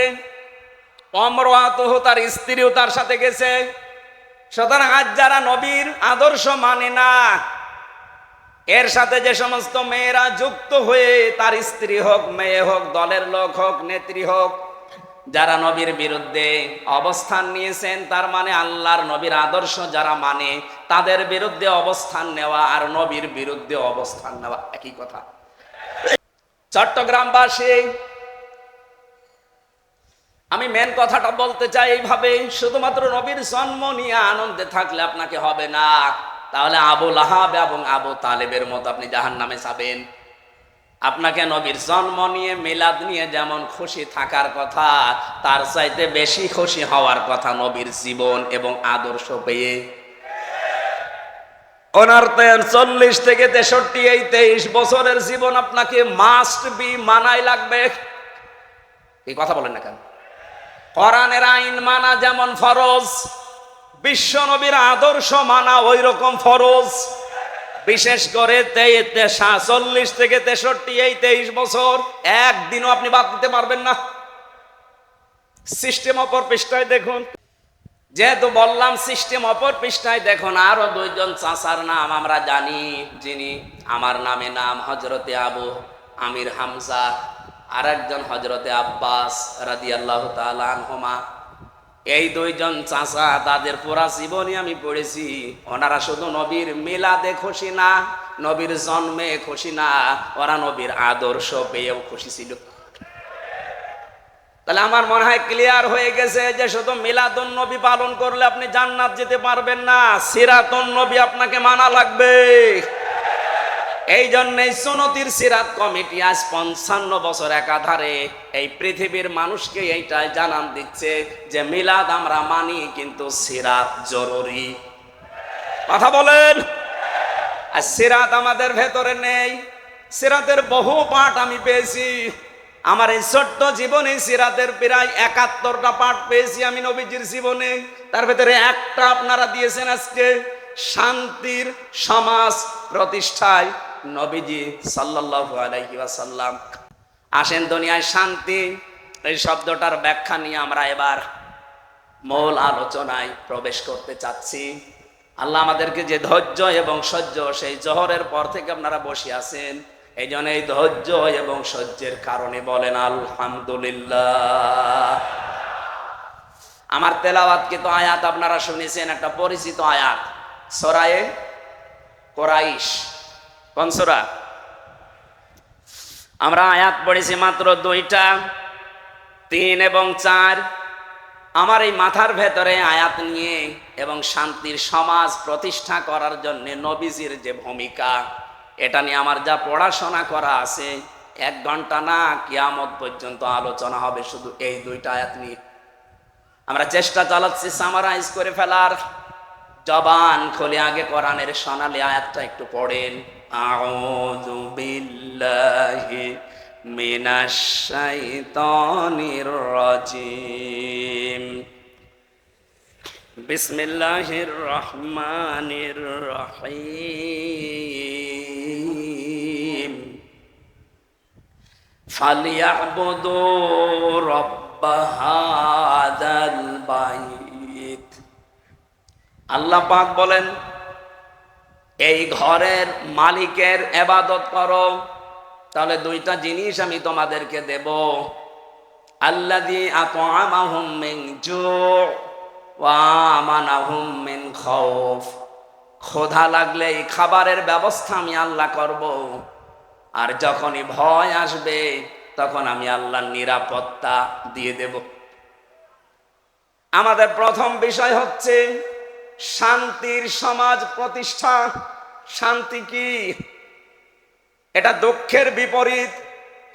অমরাতুহু তার স্ত্রীও তার সাথে গেছে। সুতরাং আজ যারা নবীর আদর্শ মানে না, এর সাথে যে সমস্ত মেয়েরা যুক্ত হয়ে, তার স্ত্রী হোক, মেয়ে হোক, দলের লোক হোক, নেত্রী হোক, যারা নবীর বিরুদ্ধে অবস্থান নিয়েছেন, তার মানে আল্লাহর নবীর আদর্শ যারা মানে, তাদের বিরুদ্ধে অবস্থান নেওয়া আর নবীর বিরুদ্ধে অবস্থান নেওয়া একই কথা। চট্টগ্রামবাসী, আমি মেন কথাটা বলতে চাই এইভাবে, শুধুমাত্র নবীর জন্ম নিয়ে আনন্দে থাকলে আপনাকে হবে না, তাহলে আবু লাহাব এবং আবু তালেবের মতো আপনি জাহান্নামে যাবেন। আপনাকে নবীর জন্ম নিয়ে, মিলাদ নিয়ে যেমন খুশি থাকার কথা, তার চাইতে বেশি খুশি হওয়ার কথা নবীর জীবন এবং আদর্শ পেয়ে। ওনার 40 থেকে 63 এই 23 বছরের জীবন আপনাকে মাস্ট বি মানাই লাগবে। এই কথা বলেন না কেন? কোরআনের আইন মানা যেমন ফরজ, বিশ্ব নবীর আদর্শ মানা ওই রকম ফরজ। বিশেষ করে 40 থেকে 63 এই 23 বছর একদিনও আপনি বাদ দিতে পারবেন না। সিস্টেম অপর পৃষ্ঠায় দেখুন, যেহেতু বললাম সিস্টেম অপর পৃষ্ঠায় দেখুন, আরো দুইজন চাচার নাম আমরা জানি, যিনি আমার নামে নাম হযরতে আবু আমির হামজা, আর একজন হযরতে আব্বাস রাদিয়াল্লাহু তাআলা আনহুমা। এই দুইজন চাচা, তাদের পুরা জীবনী আমি পড়েছি। ওনারা শুধু নবীর মিলাদে খুশি না, নবীর জন্মে খুশি না, ওরা নবীর আদর্শ পেয়েও খুশি ছিল। তাহলে আমার মনে হয় ক্লিয়ার হয়ে গেছে যে শুধু মিলাদুন নবী পালন করলে আপনি জান্নাত যেতে পারবেন না, সিরাতুন নবী আপনাকে মানা লাগবে। এই জন্যই সুন্নতির সিরাত কমিটি আজ 55 বছর একাধারে এই পৃথিবীর মানুষকে এইটাই জানান দিচ্ছে যে মিলাদ আমরা মানি, কিন্তু সিরাত জরুরি। কথা বলেন। আর সিরাত আমাদের ভেতরে নেই। সিরাতের বহু পাঠ আমি পেয়েছি। আমার এই ছোট্ট জীবনে সিরাতের প্রায় 71টা পাঠ পেয়েছি আমি নবীজির জীবনে। তার ভেতরে একটা আপনারা দিয়েছেন আজকে, শান্তির সমাজ প্রতিষ্ঠায় নবীজি সাল্লাল্লাহু আলাইহি ওয়াসাল্লাম। আসেন, দুনিয়ায় শান্তি এই শব্দটার ব্যাখ্যা নিয়ে আমরা এবার মূল আলোচনায় প্রবেশ করতে চাচ্ছি। আল্লাহ আমাদেরকে যে ধৈর্য এবং সহ্য, সেই জোহরের পর থেকে আপনারা বসে আছেন, এই জন্য এই ধৈর্য এবং সহ্যের কারণে বলেন আলহামদুলিল্লাহ। আমার তেলাওয়াতকৃত আয়াত আপনারা শুনেছেন, একটা পরিচিত আয়াত, সূরা কুরাইশ। কোন সূরা? আমরা আয়াত পড়েছি মাত্র 2টা, 3 এবং 4। আমার এই মাথার ভেতরে আয়াত নিয়ে এবং শান্তির সমাজ প্রতিষ্ঠা করার জন্য নবীজির যে ভূমিকা, এটা নিয়ে আমার যা পড়াশোনা করা আছে, 1 ঘন্টা না কিয়ামত পর্যন্ত আলোচনা হবে শুধু এই 2টা আয়াত নিয়ে। আমরা চেষ্টা চালাচ্ছি সামারাইজ করে ফেলার। জবান খুলে আগে কোরআনের সোনালী আয়াতটা একটু পড়েন। আউযু বিল্লাহি মিনাশ শাইতানির রাজিম। বিসমিল্লাহির রহমানির রহিম। ফালিয়াবুদু রাব্ব হাযাল বাইত। আল্লাহ পাক বলেন, এই ঘরের মালিকের ইবাদত করো। তাহলে 2টা জিনিস আমি তোমাদেরকে দেব। আল্লাযী আত'আমাহুম মিন জু' ওয়া আমানাহুম মিন খাউফ। ক্ষুধা লাগলে এই খাবারের ব্যবস্থা আমি আল্লাহ করব, আর যখনই ভয় আসবে তখন আমি আল্লাহর নিরাপত্তা দিয়ে দেব। আমাদের প্রথম বিষয় হচ্ছে শান্তির সমাজ প্রতিষ্ঠা। শান্তি কি? এটা দুঃখের বিপরীত,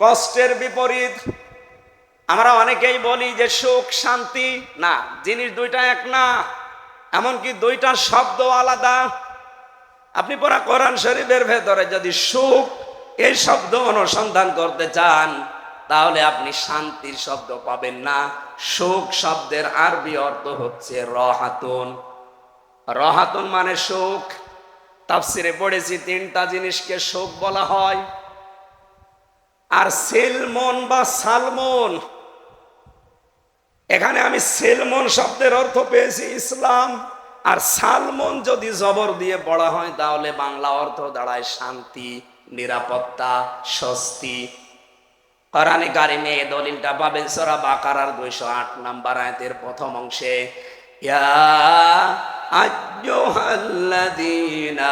কষ্টের বিপরীত। আমরা অনেকেই বলি যে সুখ শান্তি, না, জিনিস 2টা এক না, এমনকি 2টা শব্দ আলাদা। আপনি পুরা কোরআন শরীফের ভেতরে যদি সুখ এই শব্দ অনুসন্ধান করতে চান, তাহলে আপনি শান্তির শব্দ পাবেন না। সুখ শব্দের আরবি অর্থ হচ্ছে রাহাতুন। রাহাতুন মানে সুখ। তাফসিরে পড়েছি 3টা জিনিসকে সুখ বলা হয়। আর সেলমন বা সালমন, এখানে আমি সেলমন শব্দের অর্থ পেয়েছি ইসলাম, আর সালমন যদি জবর দিয়ে পড়া হয় তাহলে বাংলা অর্থ দাঁড়ায় শান্তি, নিরাপত্তা, স্বস্তি। কোরআনে কারিমে এই দলিলটা পাবেন সূরা বাকারার 208 নম্বর আয়াতের প্রথম অংশে। ইয়া আইয়ুহাল্লাযীনা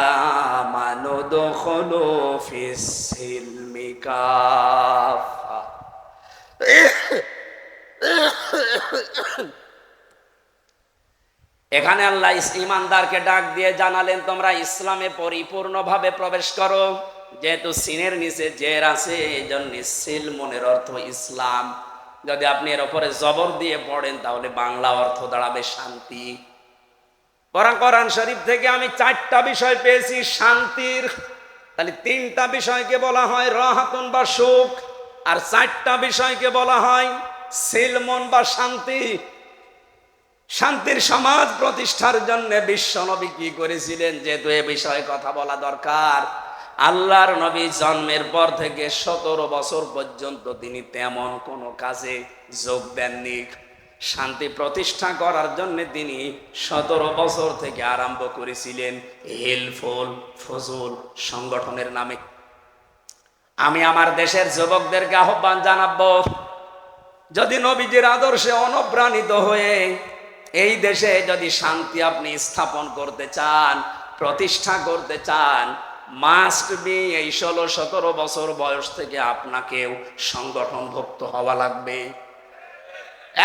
আমানু দুখুলু ফিস-সিলমি কাফা। এখানে আল্লাহ ঈমানদারকে ডাক দিয়ে জানালেন, তোমরা ইসলামে পরিপূর্ণভাবে প্রবেশ করো। যেহেতু সিনের নিচে জের আছে, এই জন্য সিলমনের অর্থ ইসলাম। যদি আপনি এর উপরে জবর দিয়ে পড়েন তাহলে বাংলা অর্থ দাঁড়াবে শান্তি। কোরআন শরীফ থেকে আমি 4টা বিষয় পেয়েছি শান্তির। তাহলে 3টা বিষয়কে বলা হয় রাহাতুন বা সুখ, আর 4টা বিষয়কে বলা হয় সিলমন বা শান্তি। শান্তির সমাজ প্রতিষ্ঠার জন্য বিশ্বনবী কি করেছিলেন? যেহেতু এ বিষয়ে কথা বলা দরকার, আল্লাহর নবী জন্মের পর থেকে 17 বছর পর্যন্ত তিনি তেমন কোনো কাজে যোগ দেননি। শান্তি প্রতিষ্ঠা করার জন্য তিনি 17 বছর থেকে আরম্ভ করেছিলেন হেলফুল ফজল সংগঠনের নামে। আমি আমার দেশের যুবকদেরকে আহ্বান জানাবো, যদি নবীজির আদর্শে অনুপ্রাণিত হয়ে এই দেশে যদি শান্তি আপনি স্থাপন করতে চান, প্রতিষ্ঠা করতে চান, মাস্ট বি এই 16-17 বছর বয়স থেকে আপনাকেও সংগঠনভুক্ত হওয়া লাগবে।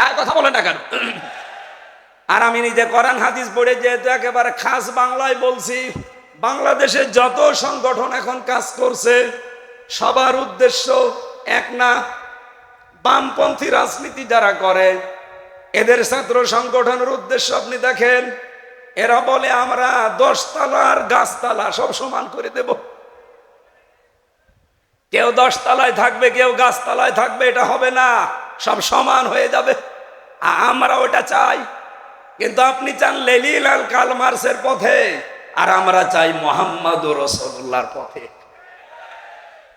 আর কথা বলেন না কেন? আর আমি নিজে কোরআন হাদিস পড়ে যেহেতু একেবারে খাস বাংলায় বলছি, বাংলাদেশে যত সংগঠন এখন কাজ করছে সবার উদ্দেশ্য এক না। বামপন্থী রাজনীতি যারা করে, এদের ছাত্র সংগঠনের উদ্দেশ্য আপনি দেখেন, এরা বলে আমরা 10 তলার গাছতলা সব সমান করে দেব। কেউ 10 তলায় থাকবে, কেউ গাছতলায় থাকবে, এটা হবে না, সব সমান হয়ে যাবে। আমরা ওটা চাই, কিন্তু আপনি চান লেনিন কার্ল মার্কসের পথে, আর আমরা চাই মুহাম্মদুর রাসূলুল্লাহর পথে।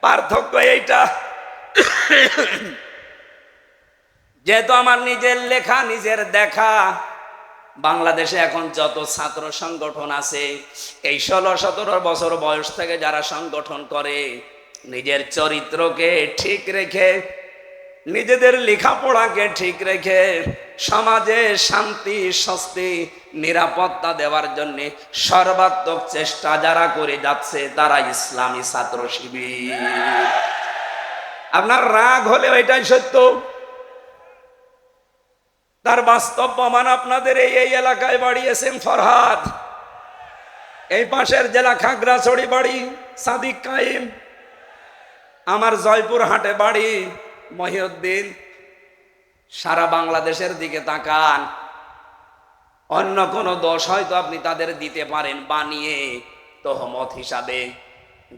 পার্থক্য এইটা। যেহেতু আমার নিজের লেখা, নিজের দেখা, বাংলাদেশে এখন যত ছাত্র সংগঠন আছে, এই 16-17 বছর বয়স থেকে যারা সংগঠন করে, নিজের চরিত্রকে ঠিক রেখে, নিজেদের লেখাপড়াকে ঠিক রেখে সমাজে শান্তি, স্বস্তি, নিরাপত্তা দেওয়ার জন্য সর্বাত্মক চেষ্টা যারা করে যাচ্ছে, তারা ইসলামী ছাত্র শিবির। আপনার রাগ হলে এটাই সত্য, তার বাস্তব প্রমাণ আপনাদের এই এলাকায় বাড়ি এসএম ফরহাদ, এই পাশের জেলা খাগড়াছড়ি বাড়ি সাদিক কাইম, আমার জয়পুর হাটে বাড়ি মহিউদ্দিন। সারা বাংলাদেশের দিকে তাকান, অন্য কোন দোষ হয়তো আপনি তাদের দিতে পারেন বানিয়ে তহমত হিসাবে,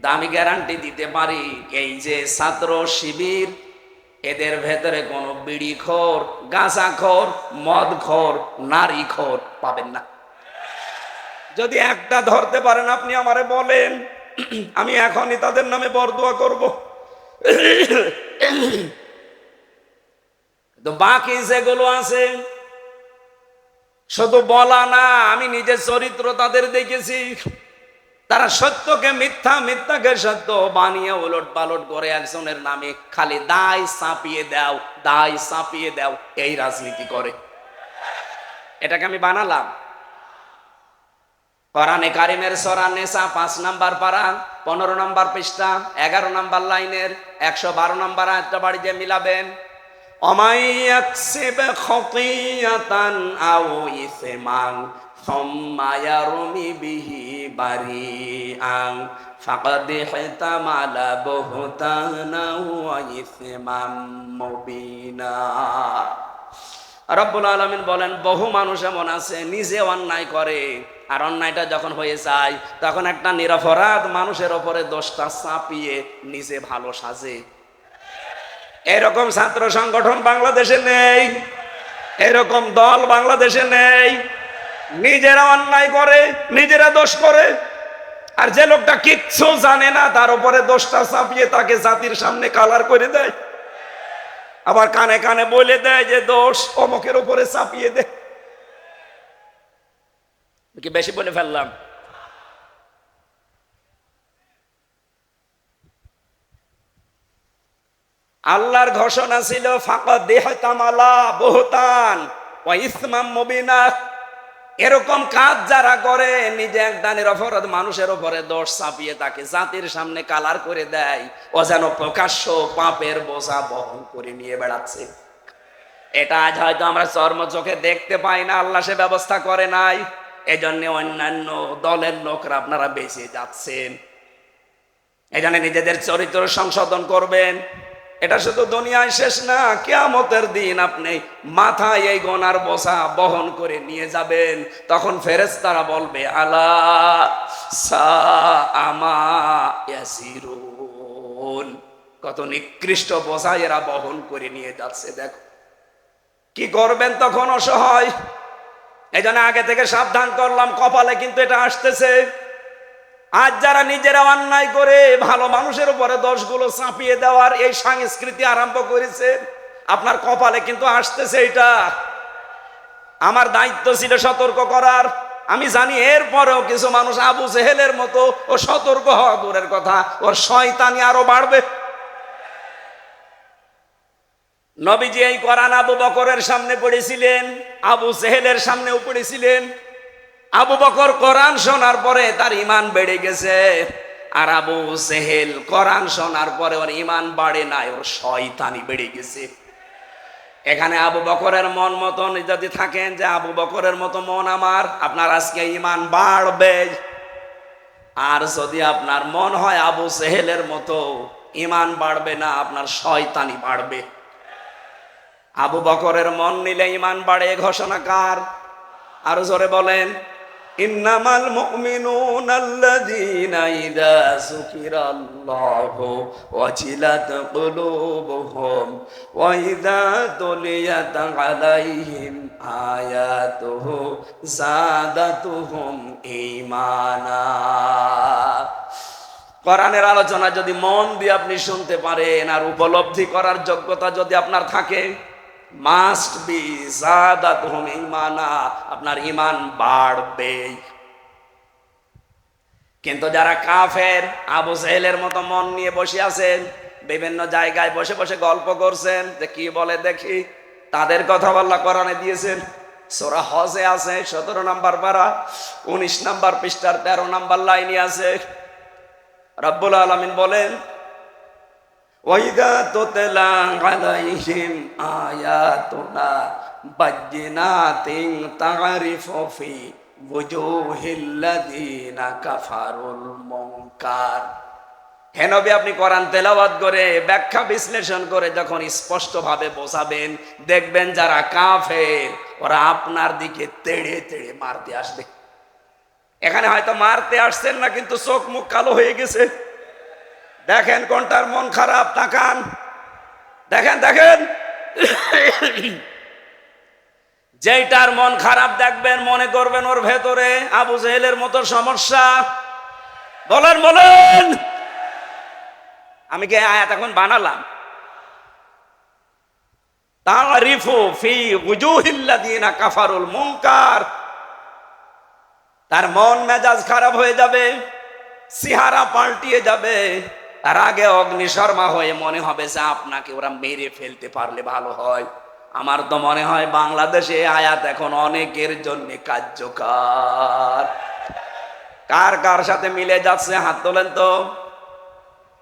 দামি গ্যারান্টি দিতে পারি এই যে ছাত্র শিবির, এদের ভেতরে কোনো বিড়িখোর, গাঁজাখোর, মদখোর, নারীখোর পাবেন না। যদি একটা ধরতে পারেন আপনি আমারে বলেন, আমি এখনই তাদের নামে বরদোয়া করব। তো বাকি যেগুলো আছে শুধু বলা না, আমি নিজের চরিত্র তাদের দেখেছি। তারা সত্যকে মিথ্যা, মিথ্যাকে সত্য বানিয়ে উলট পালট করে একজনের নামে খালি দায় চাপিয়ে দাও, দায় চাপিয়ে দাও, এই রাজনীতি করে। এটাকে আমি বানালাম। কোরআনে কারিমের সূরা নিসা 5 নম্বর পারা 15 নম্বর পৃষ্ঠা 11 নম্বর লাইনের 112 নম্বর আয়াতটা বাড়িতে মিলাবেন। অমাইয়াকসিব খতিয়াতান আও ইসমান সুম্মা ইয়ারমি বিহি বারিআন ফাকাদ ইহতামালা বুহতানা ওয়া ইসমান মুবিনা। রব্বুল আলামিন বলেন, বহু মানুষ এমন আছে নিজে অন্যায় করে, আর অন্যায়টা যখন হয়ে যায় তখন একটা নিরপরাধ মানুষের ওপরে দোষটা চাপিয়ে নিজে ভালো সাজে। এরকম ছাত্র সংগঠন বাংলাদেশে নেই, এরকম দল বাংলাদেশে নেই। নিজেরা অন্যায় করে, নিজেরা দোষ করে, আর যে লোকটা কিচ্ছু জানে না তার উপরে দোষটা চাপিয়ে তাকে জাতির সামনে কালার করে দেয়, আবার কানে কানে বলে দেয় যে দোষ অমুকের উপরে চাপিয়ে দে। কি বেশি বলে ফেললাম? আল্লাহর ঘোষণা ছিল ফাকাদ ইহতামালা বুহতান ওয়া ইসমান মুবিনা। এরকম কাজ যারা করে, নিজে এক দানের অপরাধ মানুষের উপরে দোষ চাপিয়ে তাকে জাতির সামনে কালার করে দেয়, ও যেন প্রকাশ্য পাপের বোঝা বহন করে নিয়ে বেড়াচ্ছে। এটা আজ হয়তো আমরা চর্ম চোখে দেখতে পাই না, আল্লাহ সে ব্যবস্থা করে নাই। এজন্য অন্যান্য দলের লোকরা আপনারা বেঁচে যাচ্ছেন। এজন্য নিজেদের চরিত্র সংশোধন করবেন। এটা শুধু দুনিয়ায় শেষ না, কিয়ামতের দিন আপনি মাথায় এই গোনার বোঝা বহন করে নিয়ে যাবেন। তখন ফেরেশতারা বলবে আলা সা আমা ইয়াসিরুন, কত নিকৃষ্ট বোঝা এরা বহন করে নিয়ে যাচ্ছে। দেখো কি করবেন তখন, অসহায়। এই জন্য আগে থেকে সাবধান করলাম, কপালে কিন্তু এটা আসতেছে। আজ যারা নিজেরা অন্যায় করে ভালো মানুষের উপরে দোষগুলো চাপিয়ে দেওয়ার এই সংস্কৃতি আরম্ভ করেছে, আপনার কপালে কিন্তু আসতেছে এটা। আমার দায়িত্ব ছিল সতর্ক করার। আমি জানি এরপরেও কিছু মানুষ আবু জেহেলের মতো ও সতর্ক হওয়া দূরের কথা, ওর শয়তানি আরো বাড়বে। নবীজি এই কোরআন আবু বকরের সামনে পড়েছিলেন, আবু জেহেলের সামনেও পড়েছিলেন। আবু বকর কোরআন শোনার পরে তার ঈমান বেড়ে গেছে, আর আবু জেহেল কোরআন শোনার পরে ওর ঈমান বাড়ে নাই, ওর শয়তানি বেড়ে গেছে। এখানে আবু বকরের মন মতন যদি থাকেন যে আবু বকরের মতো মন আমার, আপনার আজকে ঈমান বাড়বে। আর যদি আপনার মন হয় আবু জেহেলের মতো, ঈমান বাড়বে না, আপনার শয়তানি বাড়বে। আবু বকরের মন নিলে ঈমান বাড়ে, ঘোষণা কার? আরো জোরে বলেন, ইন্নামাল মুমিনুনা আল্লাযীনা ইযা যুকিরাল্লাহু ওয়াজিলাত কুলুবুহুম ওয়া ইযা তুলিয়াত আলাইহিম আয়াতুহু যাদাতুহুম ঈমানা। কোরআনের আলোচনা যদি মন দিয়ে আপনি শুনতে পারেন আর উপলব্ধি করার যোগ্যতা যদি আপনার থাকে, মাস্ট বি যাদাতুহুম ঈমানা, আপনার ঈমান বাড়বে। কিন্তু যারা কাফের, আবু জেহেলের মতো মন নিয়ে বসে আছেন, বিভিন্ন জায়গায় বসে বসে গল্প করছেন যে কি বলে দেখি, তাদের কথা আল্লাহ কোরআনে দিয়েছেন। সূরা হজে আছে 17 নম্বর পারা 19 নম্বর পৃষ্ঠার 13 নম্বর লাইনে আছে। রব্বুল আলামিন বলেন, ওয়াইদা তুতলা আলাইহিম আয়াতুনা বাজ্জিনাতিন তা'রিফু ফি ওয়ুজুহিল্লাযীনা কাফারুল মুনকার। হে নবী, আপনি কোরআন তেলাওয়াত করে ব্যাখ্যা বিশ্লেষণ করে যখন স্পষ্টভাবে বোঝাবেন, দেখবেন যারা কাফের ওরা আপনার দিকে তেড়ে তেড়ে মারতে আসবে। এখানে হয়তো মারতে আসছেন না, কিন্তু চোখ মুখ কালো হয়ে গেছে। দেখেন কোনটার মন খারাপ, তাকান, দেখেন দেখেন। যেইটার মন খারাপ দেখবেন, মনে করবেন ওর ভেতরে আবু জেহেলের মতো সমস্যা। বলেন বলেন, আমি কি আয়াত এখন বানালাম? তা'রিফু ফি ওয়ুজুহিল্লাযীনা কাফারুল মুনকার। তার মন মেজাজ খারাপ হয়ে যাবে, চেহারা পাল্টিয়ে যাবে। তার আগে অগ্নিশর্মা হয়ে মনে হবে যে আপনাকে ওরা মেরে ফেলতে পারলে ভালো হয়। আমার তো মনে হয় বাংলাদেশে আয়াত এখন অনেকের জন্য কার্যকর। কার কার সাথে মিলে যাচ্ছে হাত তোলেন তো।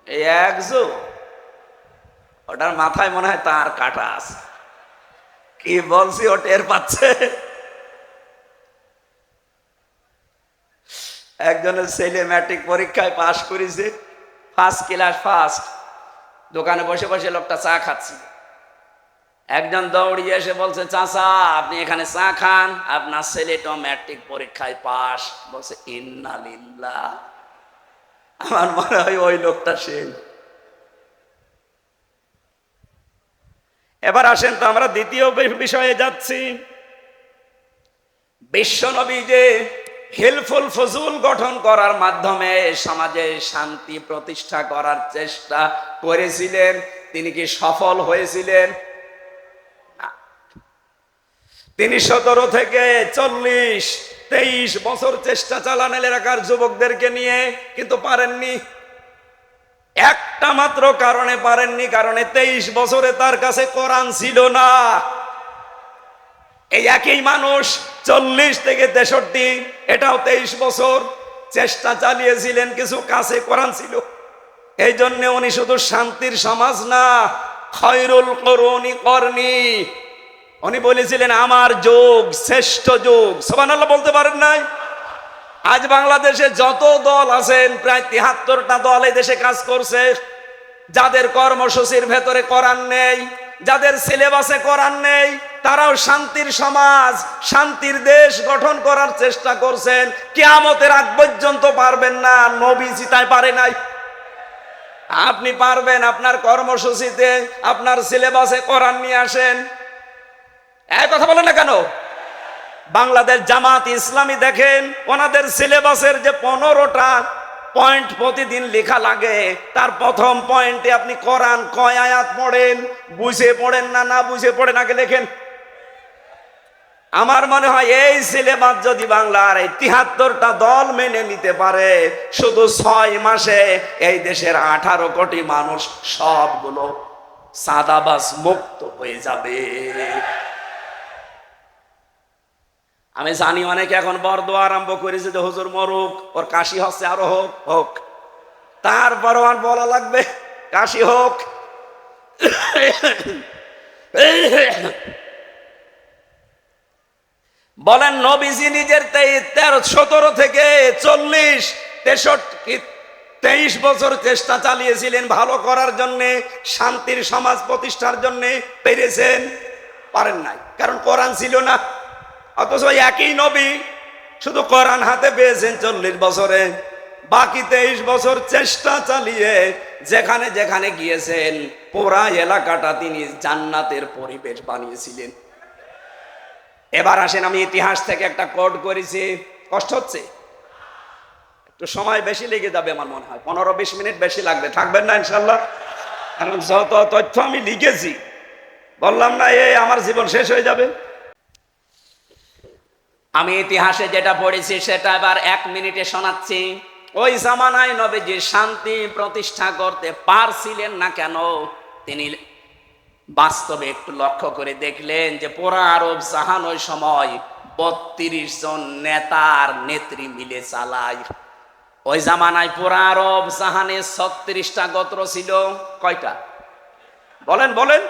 এই একজন, ওটার মাথায় মনে হয় তার কাটা আছে। কি বলছি ও টের পাচ্ছে। একজনের ছেলে ম্যাট্রিক পরীক্ষায় পাশ করেছে, ফার্স্ট ক্লাস ফার্স্ট। দোকানে বসে বসে লোকটা চা খাচ্ছে। একজন দৌড়িয়ে এসে বলছে, চাচা আপনি এখানে চা খান, আপনার ছেলেটা ম্যাট্রিক পরীক্ষায় পাশ। বলছে ইন্না লিল্লাহ। আমার মনে হয় ওই লোকটা সেই। এবার আসেন তো আমরা দ্বিতীয় বিষয়ে যাচ্ছি। বিশ্বনবী যে হেলফুল ফজুল গঠন করার মাধ্যমে সমাজে শান্তি প্রতিষ্ঠা করার চেষ্টা করেছিলেন, তিনি কি সফল হয়েছিলেন? তিনি 17 থেকে 40-23 বছর চেষ্টা চালান এলাকার যুবকদেরকে নিয়ে, কিন্তু পারেননি। একটা মাত্র কারণে পারেননি, কারণে 23 বছরে তার কাছে কোরআন ছিল না। এই একই মানুষ 40 থেকে 63, এটাও 23 বছর চেষ্টা চালিয়েছিলেন, কিছু কাছে কোরআন ছিল। এই জন্য উনি শুধু শান্তির সমাজ না, খয়রুল করুনি করনি, উনি বলেছিলেন আমার যুগ শ্রেষ্ঠ যুগ। সুবহানাল্লাহ বলতে পারেন নাই? আজ বাংলাদেশে যত দল আছেন, প্রায় 73টা দল এই দেশে কাজ করছে। যাদের কর্মসূচির ভেতরে কোরআন নেই, যাদের সিলেবাসে কোরআন নেই, তারাও শান্তির সমাজ, শান্তির দেশ গঠন করার চেষ্টা করছেন। কিয়ামতের আগ পর্যন্ত পারবেন না, নবীজি তাই পারে নাই। আপনি পারবেন, আপনার কর্মসূচিতে, আপনার সিলেবাসে কোরআন নিয়ে আসেন। এই কথা বলেন না কেন? বাংলাদেশ জামাত ইসলামী দেখেন, ওনাদের সিলেবাসের যে 15টা পয়েন্ট প্রতিদিন লেখা লাগে, তার প্রথম পয়েন্টে আপনি কোরআন কয় আয়াত পড়েন, বুঝে পড়েন না, না বুঝে পড়েন আগে লেখেন। আমার মনে হয় এই সিলেবাস যদি বাংলার এই 73টা দল মেনে নিতে পারে, শুধু 6 মাসে এই দেশের 18 কোটি মানুষ সবগুলো সাদাবাস মুক্ত হয়ে যাবে। আমি জানি অনেকে এখন বরদোয়া আরম্ভ করেছে যে হুজুর মরুক, ওর কাশি হচ্ছে, আরো হোক হোক, তারপরও আর বলা লাগবে কাশি হোক। বলেন নবীজি নিজের 17 থেকে 40, 63, 23 বছর চেষ্টা চালিয়েছিলেন ভালো করার জন্য, শান্তির সমাজ প্রতিষ্ঠার জন্য। পেরেছেন? পারেন নাই, কারণ কোরআন ছিল না। অথচ একই নবী শুধু কোরআন হাতে পেয়েছেন 40 বছরে, বাকি 23 বছর চেষ্টা চালিয়ে যেখানে যেখানে গিয়েছেন পুরা এলাকাটা তিনি জান্নাতের পরিবেশ বানিয়েছিলেন। এবার আসেন, আমি ইতিহাস থেকে একটা কোড করেছি। কষ্ট হচ্ছে? একটু সময় বেশি লেগে যাবে আমার মনে হয়, 15-20 মিনিট বেশি লাগবে। থাকবেন না ইনশাল্লাহ? কারণ যত তথ্য আমি লিখেছি, বললাম না এই আমার জীবন শেষ হয়ে যাবে। আমি ইতিহাসে যেটা পড়েছি সেটা এবার 1 মিনিটে শোনাচ্ছি। ওই জামানায় নবীজি শান্তি প্রতিষ্ঠা করতে পারছিলেন না কেন? তিনি বাস্তবে একটু লক্ষ্য করে দেখলেন যে পুরা আরব জাহান ওই সময় 32 জন নেতার নেত্রী মিলে চালায়। ওই জামানায় পুরা আরব জাহানে 36টা গোত্র ছিল। কয়টা? বলেন বলেন,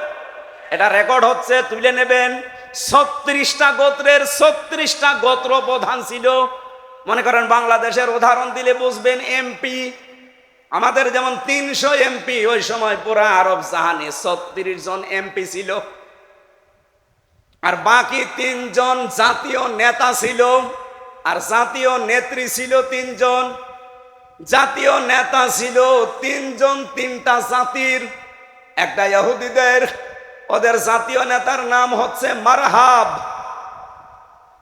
এটা রেকর্ড হচ্ছে, তুলে নেবেন। 36টা গোত্রের 36টা গোত্র প্রধান ছিল। মনে করেন বাংলাদেশের উদাহরণ দিলে বুঝবেন, এমপি আমাদের যেমন 300 এমপি, ওই সময় পুরা আরব জাহানে 36 জন এমপি ছিল। আর বাকি 3 জন জাতীয় নেতা ছিল, আর জাতীয় নেত্রী ছিল 3 জন। জাতীয় নেতা ছিল 3 জন 3টা জাতির। একটা ইহুদিদের, ওদের জাতীয় নেতার নাম হচ্ছে মারহাব।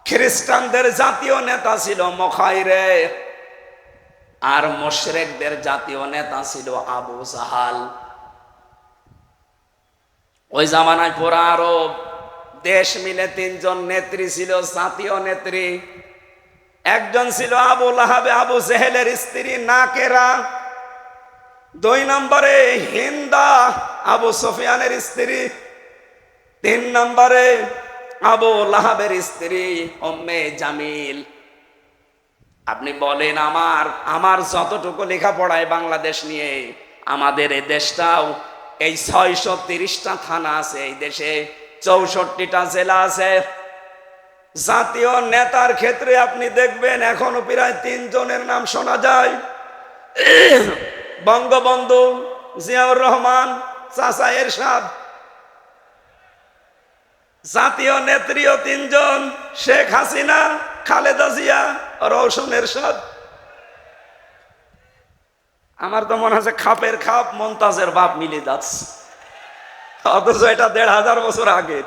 খ্রিস্টানদের জাতীয় নেতা ছিল মুখাইরে, আর মুশরিকদের জাতীয় নেতা ছিল আবু জাহাল। ওই জামানায় পুরা আরব দেশ মিলে 3 জন নেত্রী ছিল, জাতীয় নেত্রী। একজন ছিল আবু লাহাব, আবু জেহেলের স্ত্রী নাকেরা। 2 নম্বরে হিন্দা, আবু সুফিয়ানের স্ত্রী। 3 নম্বরে আবু লাহাবের স্ত্রী উম্মে জামিল। আপনি বলেন, আমার যতটুকু লেখাপড়ায় বাংলাদেশ নিয়ে, আমাদের এই দেশটাও এই 630টা থানা আছে, এই দেশে 64টা জেলা আছে। জাতীয় নেতার ক্ষেত্রে আপনি দেখবেন এখনো প্রায় 3 জনের নাম শোনা যায়। বঙ্গবন্ধু, জিয়াউর রহমান, চাচা এরশাদ। জাতীয় নেত্রীও 3 জন, শেখ হাসিনা, খালেদা জিয়া, রওশন এরশাদ। আমার তো মনে হচ্ছে খাপের খাপ মমতাজের বাপ মিলে যাচ্ছে, অথচ এটা 1500 বছর আগে।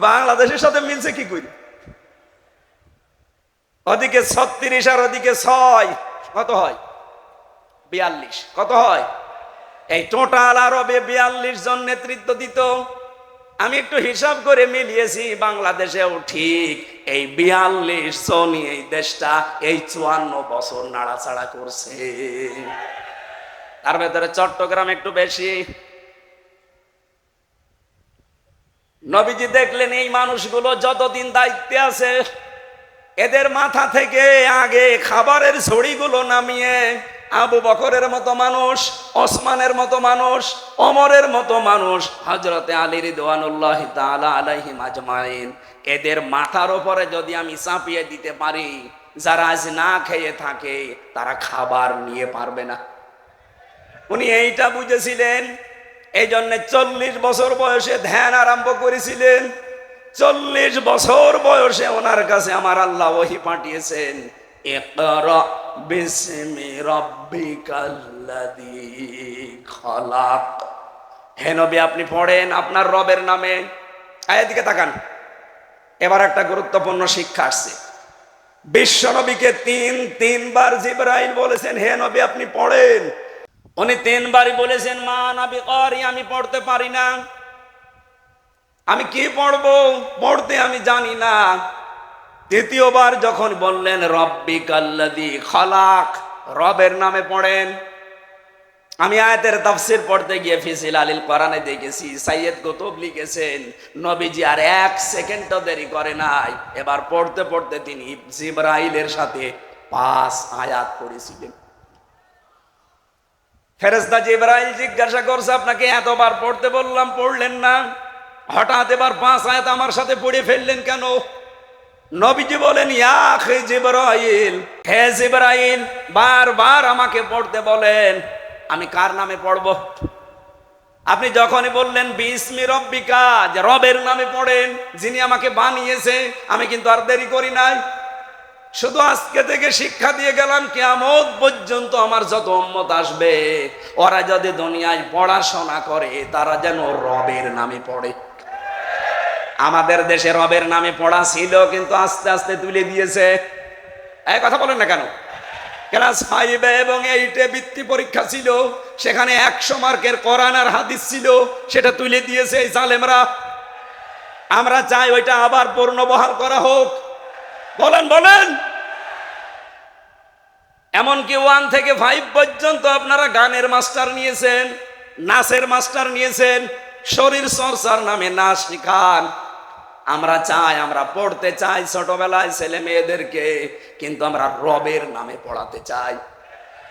বাংলাদেশের সাথে মিলছে কি করি? ওদিকে 36 আর ওদিকে 6, কত হয়? 42। কত হয়? এই টোটাল আরবে 42 জন নেতৃত্ব দিত। আমি একটু হিসাব করে মিলিয়েছি, বাংলাদেশেও ঠিক এই 42 জন এই দেশটা এই 54 বছর নাড়াচাড়া করছে। তার ভেতরে চট্টগ্রাম একটু বেশি। নবীজি দেখলেন এই মানুষগুলো যতদিন দায়িত্বে আছে, এদের মাথা থেকে আগে খাবারের ছড়িগুলো নামিয়ে আবু বকরের মতো মানুষ, ওসমানের মতো মানুষ, ওমরের মতো মানুষ, হযরতে আলী রিদওয়ানুল্লাহি তাআলা আলাইহিম আজমাইন, এদের মাথার উপরে যদি আমি চাপিয়ে দিতে পারি, যারা আজ না খেয়ে থাকে তারা খাবার নিয়ে পারবে না। উনি এইটা বুঝেছিলেন, এই জন্য 40 বছর বয়সে ধ্যান আরম্ভ করেছিলেন। 40 বছর বয়সে ওনার কাছে আমার আল্লাহ ওহী পাঠিয়েছেন, ইকরা বিসমি রাব্বিকাল্লাযী খলাক। হে নবী, আপনি পড়েন আপনার রবের নামে। আয়ের দিকে তাকান। এবার একটা গুরুত্বপূর্ণ শিক্ষা আসছে। বিশ্ব নবীকে তিনবার জিবরাইল বলেছেন, হে নবী আপনি পড়েন। উনি 3 বারই বলেছেন, মা নবী করি, আমি পড়তে পারি না, আমি কি পড়বো, পড়তে আমি জানি না। 3য়বার যখন বললেন রব্বিকাল্লাযী খলাক, রবের নামে পড়েন। আমি আয়াতের তাফসীর পড়তে গিয়ে ফিসিল আলিল কোরআনে দেখেছি, সাইয়েদ কুতুব লিখেছেন, নবীজি আর 1 সেকেন্ডও দেরি করে নাই, এবার পড়তে পড়তে তিনি জিবরাইলের সাথে 5 আয়াত পড়েছিলেন। ফেরেশতা জিবরাইল জিজ্ঞাসা করছে, আপনাকে এতবার পড়তে বললাম পড়লেন না, হঠাৎ এবার 5 আয়াত আমার সাথে পড়ে ফেললেন কেন? নবীজি বলেন, ইয়া আখি জিবরাইল, হে জিবরাইল, বারবার আমাকে পড়তে বলেন, আমি কার নামে পড়ব? আপনি যখনই বললেন বিসমি রব্বিকা, যে রবের নামে পড়েন, যিনি আমাকে বানিয়েছে, আমি কিন্তু আর দেরি করি নাই। শুধু আজকে থেকে শিক্ষা দিয়ে গেলাম, কিয়ামত পর্যন্ত আমার যত উম্মত আসবে, ওরা যদি দুনিয়ায় পড়াশোনা করে তারা যেন রবের নামে পড়ে। আমাদের দেশে রবের নামে পড়া ছিল, কিন্তু আস্তে আস্তে তুলে দিয়েছে। এই কথা বলেন না কেন? ক্লাস 5 এবং 8 বৃত্তি পরীক্ষা ছিল, সেখানে 100 মার্কের কোরআন আর হাদিস ছিল, সেটা তুলে দিয়েছে এই জালেমরা। আমরা চাই ওইটা আবার পূর্ণবহাল করা হোক। বলেন বলেন। এমনকি 1 থেকে 5 পর্যন্ত আপনারা গানের মাস্টার নিয়েছেন, নাচের মাস্টার নিয়েছেন, শরীর চর্চার নামে নাচ শিখান। আমরা চাই, আমরা পড়তে চাই ছোটবেলায় ছেলে মেয়েদেরকে, কিন্তু আমরা রবের নামে পড়াতে চাই।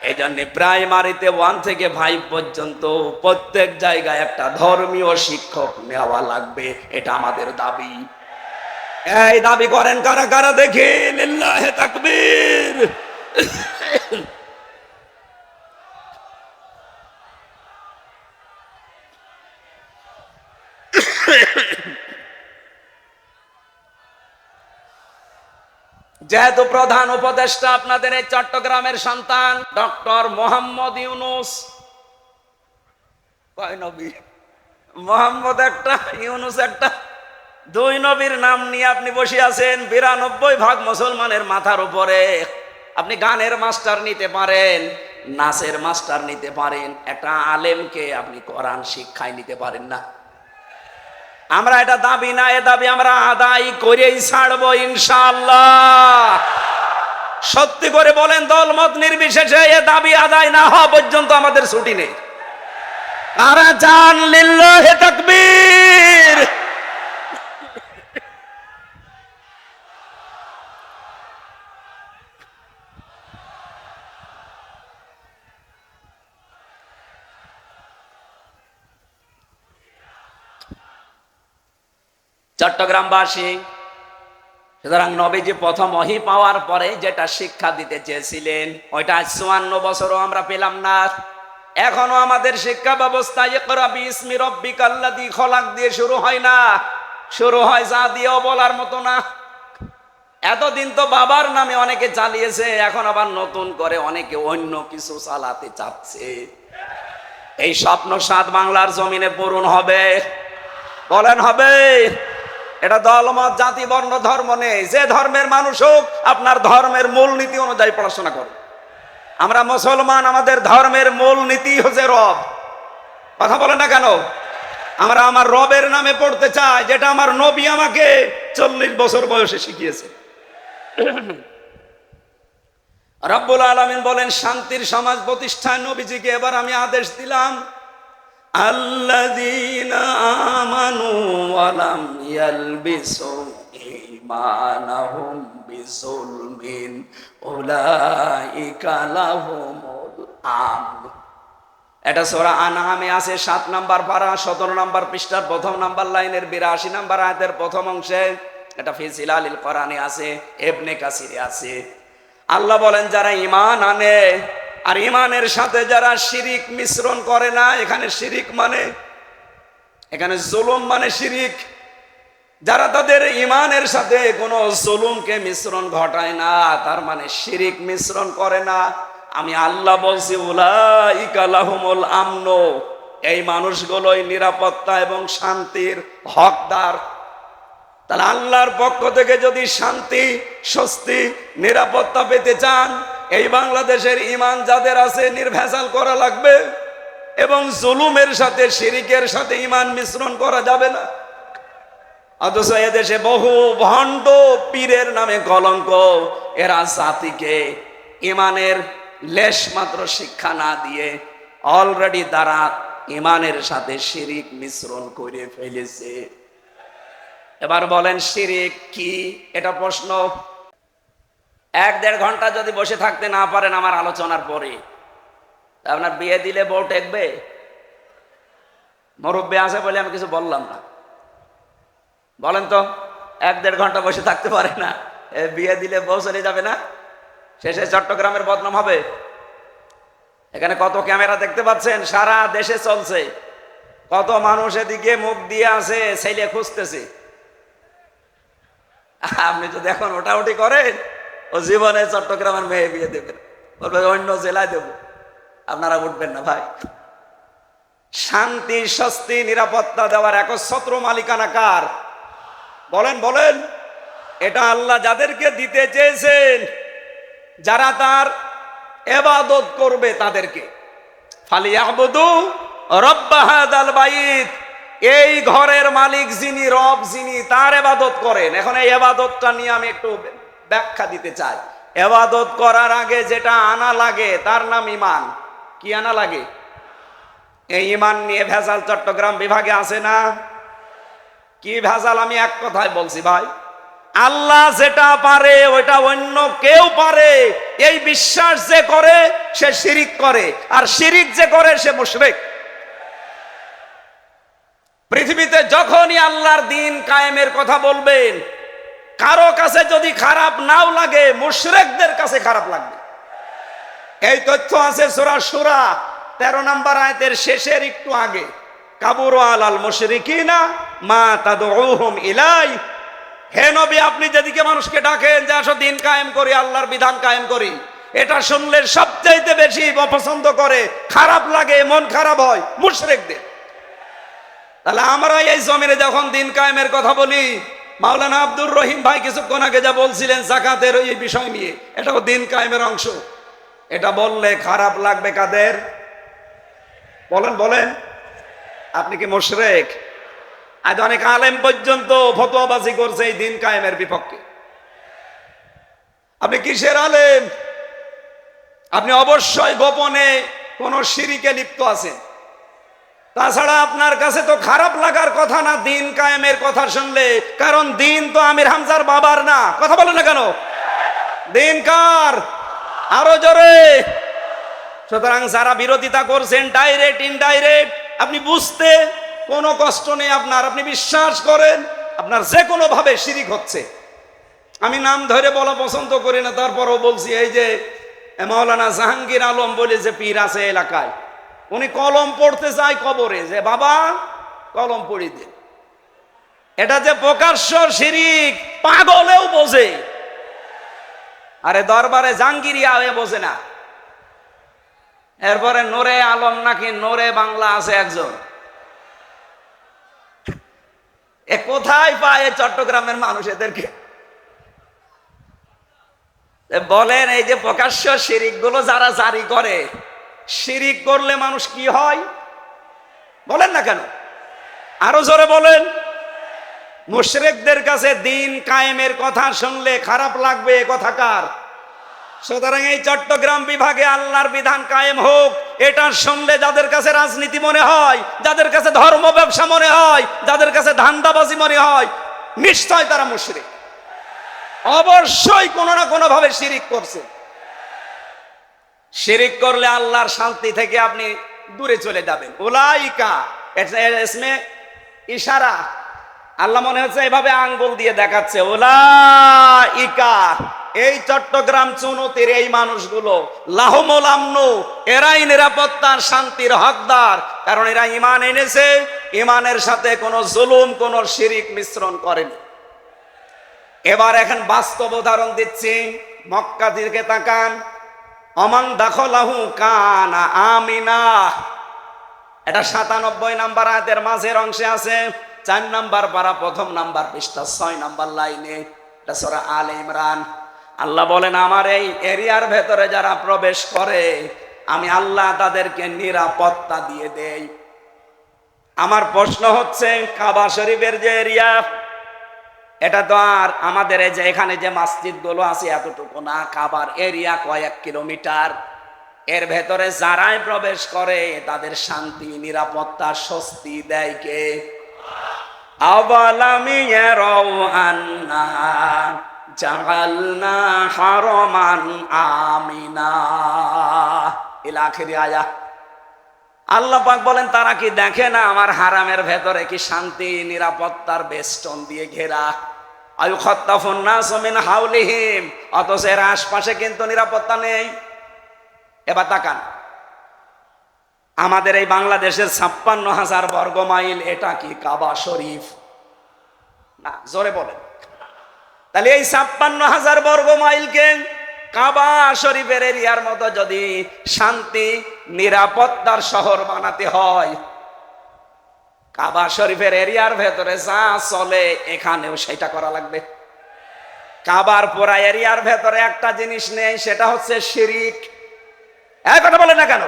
এই জন্য প্রাইমারিতে 1 থেকে 5 পর্যন্ত প্রত্যেক জায়গায় একটা ধর্মীয় শিক্ষক নেওয়া লাগবে, এটা আমাদের দাবি। এই দাবি করেন কারা কারা দেখি? লিল্লাহে তাকবীর। যেহেতু প্রধান উপদেষ্টা আপনাদের এই চট্টগ্রামের সন্তান ডক্টর মোহাম্মদ ইউনূস, কয় নবী? মোহাম্মদ একটা, ইউনূস একটা, 2 নবীর নাম নিয়ে আপনি বসে আছেন। 92% মুসলমানের মাথার উপরে। আপনি গানের মাস্টার নিতে পারেন, নাচের মাস্টার নিতে পারেন, একটা আলেমকে আপনি কোরআন শিক্ষায় নিতে পারেন না। আমরা এটা দাবি না, এ দাবি আমরা আদায় করেই ছাড়বো ইনশাআল্লাহ। সত্যি করে বলেন, দলমত নির্বিশেষে এ দাবি আদায় না হওয়া পর্যন্ত আমাদের ছুটি নেই। কারা চান? লিল্লাহে তাকবীর। চট্টগ্রামবাসী, সুতরাং নবীজি প্রথম ওহী পাওয়ার পরে যেটা শিক্ষা দিতে চেয়েছিলেন, ওইটা 54 বছরও আমরা পেলাম না। এখনো আমাদের শিক্ষা ব্যবস্থা ইকরা বিসমি রাব্বিকাল্লাযী খলাক দিয়ে শুরু হয় না, শুরু হয় যা দিয়েও বলার মতো না। এতদিন তো বাবার নামে অনেকে চালিয়েছে, এখন আবার নতুন করে অনেকে অন্য কিছু চালাতে চাচ্ছে। এই স্বপ্ন 7 বাংলার জমিনে পূরণ হবে। বলেন হবে? এটা দলমত জাতি বর্ণ ধর্ম নেই, যে ধর্মের মানুষ হোক আপনার ধর্মের মূলনীতি অনুযায়ী পড়াশোনা করুন। আমরা মুসলমান, আমাদের ধর্মের মূলনীতি হচ্ছে রব। কথা বলে না কেন? আমরা আমার রবের নামে পড়তে চাই, যেটা আমার নবী আমাকে 40 বছর বয়সে শিখিয়েছে। রব্বুল আলামিন বলেন, শান্তির সমাজ প্রতিষ্ঠায় নবীজিকে এবার আমি আদেশ দিলাম, আল্লাযীনা আমানু ওয়া লাম ইয়ালবিসু ঈমানাহুম বিযুলমিন উলাইকা লাহুমুল আমন। এটা সূরা আনআমে আছে 7 নম্বর পারা 17 নম্বর পৃষ্ঠার প্রথম নম্বর লাইনের 82 নম্বর আয়াতের প্রথম অংশে। এটা ফি জিলালিল কোরআনে আছে, ইবনে কাসিরে আছে। আল্লাহ বলেন যারা ঈমান আনে আর ঈমানের সাথে যারা শিরিক মিশ্রণ করে না, এখানে শিরিক মানে এখানে জুলুম মানে শিরিক, যারা তাদের ঈমানের সাথে কোনো জুলুমকে মিশ্রণ ঘটায় না, তার মানে শিরিক মিশ্রণ করে না, আমি আল্লাহ বলছি উলাইকা লাহুমুল আমন, এই মানুষগুলোই নিরাপত্তা এবং শান্তির হকদার। তাহলে আল্লাহর পক্ষ থেকে যদি শান্তি, স্বস্তি, নিরাপত্তা পেতে চান, এই বাংলাদেশের ঈমান যাদের আছে নির্ভেজাল করা লাগবে, এবং জুলুমের সাথে শিরিকের সাথে ঈমান মিশ্রণ করা যাবে না। অথচ এদেশে বহু ভণ্ড পীরের নামে কলঙ্ক, এরা জাতিকে ঈমানের লেশ মাত্র শিক্ষা না দিয়ে অলরেডি তারা ঈমানের সাথে শিরিক মিশ্রণ করে ফেলেছে। এবার বলেন শিরিক কি? এটা প্রশ্ন। 1-1.5 ঘন্টা যদি বসে থাকতে না পারেন আমার আলোচনার পরে, আপনার বিয়ে দিলে বউ টেকবে? মুরব্বী আছে বলে আমি কিছু বললাম না, বলেন তো। 1-1.5 ঘন্টা বসে থাকতে পারে না, বিয়ে দিলে বউ চলে যাবে না? শেষে চট্টগ্রামের বদনাম হবে। এখানে কত ক্যামেরা দেখতে পাচ্ছেন, সারা দেশে চলছে, কত মানুষ এদিকে মুখ দিয়ে আছে, ছেলে খুঁজতেছে। আপনি যদি এখন ওটাউটি করেন, ও জীবনে চট্টগ্রামের মেয়ে বিয়ে দেবেন, বলবে অন্য জেলায় দেব, আপনারা উঠবেন না ভাই। শান্তি, স্বস্তি, নিরাপত্তা দেওয়ার একচ্ছত্র মালিকানা কার? বলেন বলেন। এটা আল্লাহ যাদেরকে দিতে চেয়েছেন, যারা তার ইবাদত করবে তাদেরকে। ফালিয়াবুদু রব্ব হাযাল বাইত, এই ঘরের মালিক যিনি, রব যিনি, তার ইবাদত করেন। এখন এই ইবাদতটা নিয়ে আমি একটু ব্যাখ্যা দিতে চাই। ইবাদত করার আগে যেটা আনা লাগে তার নাম ঈমান। কি আনা লাগে? এই ঈমান নিয়ে ভেজাল চট্টগ্রাম বিভাগে আছে না? কি ভেজাল? আমি এক কথায় বলছি ভাই, আল্লাহ যেটা পারে ওইটা অন্য কেউ পারে, এই বিশ্বাস যে করে সে শিরিক করে, আর শিরিক যে করে সে মুশরিক। পৃথিবীতে যখনই আল্লাহর দ্বীন কায়েমের কথা বলবেন, কারো কাছে যদি খারাপ নাও লাগে, মুশরিকদের কাছে খারাপ লাগবে। এই তথ্য আছে সূরা শূরা 13 নম্বর আয়াতের শেষের একটু আগে। কাবুরু আলাল মুশরিকিনা মা তাদউহুম ইলাই। হে নবী, আপনি যেদিকে মানুষকে ডাকেন যে আসো দ্বীন কায়েম করি, আল্লাহর বিধান কায়েম করি, এটা শুনলে সবচাইতে বেশি অপছন্দ করে, খারাপ লাগে, মন খারাপ হয় মুশরিকদের। তাহলে আমরা এই জমিনে যখন দ্বীন কায়েমের কথা বলি, মাওলানা আব্দুর রহিম ভাই কিছুক্ষণ আগে যা বলছিলেন যাকাতের এই বিষয় নিয়ে, এটাও দ্বীন কায়েমের অংশ। এটা বললে খারাপ লাগবে কাদের? বলেন বলেন। আপনি কি মুশরিক? আজ অনেক আলেম পর্যন্ত ফতোয়াবাজি করছে এই দ্বীন কায়েমের বিপক্ষে। আপনি কিসের আলেম? আপনি অবশ্যই গোপনে কোন শিরিকে লিপ্ত আছেন। তাছাড়া আপনার কাছে তো খারাপ লাগার কথা না দ্বীন কায়েমের কথা শুনলে, কারণ দ্বীন তো আমির হামজার বাবার না। কথা বলেন না কেন? দ্বীন কার? আরো জোরে। সুতরাং যারা বিরোধিতা করছেন ডাইরেক্ট ইনডাইরেক্ট, আপনি বুঝতে কোনো কষ্ট নেই আপনার, আপনি বিশ্বাস করেন আপনার যে কোনো ভাবে শিরিক হচ্ছে। আমি নাম ধরে বলা পছন্দ করি না, তারপরও বলছি। এই যে মাওলানা জাহাঙ্গীর আলম বলে যে পীর আছে এলাকায়, উনি কলম পড়তে চায় কবরে, যে বাবা কলম পড়ি দেন। এটা যে প্রকাশ্য শিরিক পাগলেও বোঝে, আরে দরবারে জাহাঙ্গীরিয়া হয়ে বোঝে না। এরপরে নোরে আলম নাকি নোরে বাংলা আছে একজন, এ কোথায় পায় চট্টগ্রামের মানুষ এদেরকে? বলেন, এই যে প্রকাশ্য শিরিক গুলো যারা জারি করে, শিরিক করলে মানুষ কি হয় বলেন না কেন? আরো জোরে বলেন। মুশরিকদের কাছে দ্বীন কায়েমের কথা শুনলে খারাপ লাগবে, এ কথা কার? সুতরাং এই চট্টগ্রাম বিভাগে আল্লাহর বিধান কায়েম হোক, এটা শুনলে যাদের কাছে রাজনীতি মনে হয়, যাদের কাছে ধর্ম ব্যবসা মনে হয়, যাদের কাছে ধান্দাবাজি মনে হয়, নিশ্চয় তারা মুশরিক, অবশ্যই কোনো না কোনো ভাবে শিরিক করছে। শিরিক করলে আল্লাহর শান্তি থেকে আপনি দূরে চলে যাবেন। উলাইকা ইসমে ইশারা, আল্লাহ মনে হচ্ছে এভাবে আঙ্গুল দিয়ে দেখাচ্ছে, উলাইকা এই চট্টগ্রাম চুনতির এই মানুষগুলো লাহুমুল আমনু, এরাই নিরাপত্তার শান্তির হকদার, কারণ এরা ঈমান এনেছে, ঈমানের সাথে কোনো জুলুম কোনো শিরিক মিশ্রণ করেনি। এবার এখন বাস্তব উদাহরণ দিচ্ছি, মক্কা দিকে তাকান, অমান দাখলাহু কানা আমিনা, এটা 97 নাম্বার আয়াতের মাঝের অংশে আছে, 4 নাম্বার পারা 1ম নাম্বার পৃষ্ঠা 6 নাম্বার লাইনে, এটা সূরা আলে ইমরান। আল্লাহ বলেন আমার এই এরিয়ার ভেতরে যারা প্রবেশ করে আমি আল্লাহ তাদেরকে নিরাপত্তা দিয়ে দেই। আমার প্রশ্ন হচ্ছে, কাবা শরীফের যে এরিয়া, এটা তো আর আমাদের এই যে এখানে যে মসজিদগুলো আছে এতটুকু না, কাবার এরিয়া কয়েক কিলোমিটার, এর ভেতরে যারাই প্রবেশ করে তাদের শান্তি নিরাপত্তা স্বস্তি দেয় কে? আওয়ালাম ইয়ারাউ আন্না জাআলনা হারামান আমিনা ইলা আখির আয়া। আল্লাহ পাক বলেন তারা কি দেখে না আমার হারামের ভেতরে কি শান্তি নিরাপত্তার বেষ্টন দিয়ে ঘেরা। আয়ুখাত্তাফুন নাসু মিন হাওলিহিম, অথচ এর আশপাশে কিন্তু নিরাপত্তা নেই। এবার তাকান, আমাদের এই বাংলাদেশের 56,000 বর্গ মাইল, এটা কি কাবা শরীফ? না, জোরে বলেন। তাহলে এই 56,000 বর্গ মাইলকে কাবা শরীফের এরিয়ার মতো যদি শান্তি নিরাপত্তার শহর বানাতে হয়, কাবা শরীফের এরিয়ার ভেতরে যা চলে এখানেও সেটা করা লাগবে। কাবার পুরা এরিয়ার ভেতরে একটা জিনিস নেই, সেটা হচ্ছে শিরিক। এক কথা বলেন না কেন?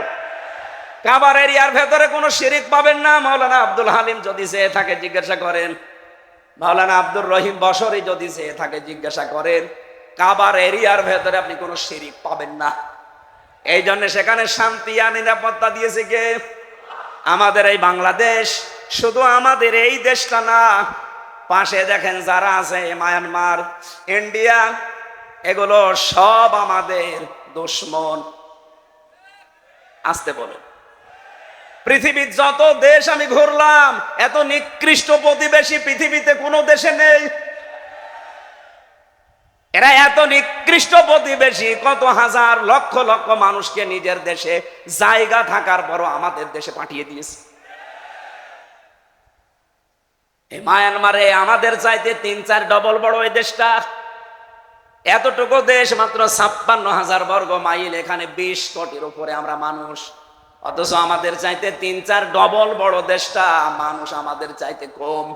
কাবার এরিয়ার ভেতরে কোনো শিরিক পাবেন না। মাওলানা আব্দুল হালিম যদি চেয়ে থাকে জিজ্ঞাসা করেন, মাওলানা আব্দুর রহিম বসরি যদি চেয়ে থাকে জিজ্ঞাসা করেন, কাবার এরিয়ার ভেতরে আপনি কোনো শিরিক পাবেন না। এই জন্য সেখানে শান্তি আর নিরাপত্তা দিয়েছে কে? আমাদের এই বাংলাদেশ। শুধু আমাদের এই দেশটা না, পাশে দেখেন যারা আছে মায়ানমার, ইন্ডিয়া, এগুলো সব আমাদের দুশ্মন। আসতে বলো, পৃথিবীর যত দেশ আমি ঘুরলাম, এত নিকৃষ্ট প্রতিবেশী পৃথিবীতে কোনো দেশে নেই। এরা এত নিকৃষ্ট প্রতিবেশী, কত হাজার লক্ষ লক্ষ মানুষকে নিজের দেশে জায়গা থাকার পরও আমাদের দেশে পাঠিয়ে দিয়েছে। এই মায়ানমারে আমাদের চাইতে 3-4 ডবল বড় এই দেশটা। এতটুকু দেশ, মাত্র 56,000 বর্গ মাইল, এখানে 20 কোটির উপরে আমরা মানুষ, অথচ আমাদের চাইতে 3-4 ডবল বড় দেশটা, মানুষ আমাদের চাইতে কম।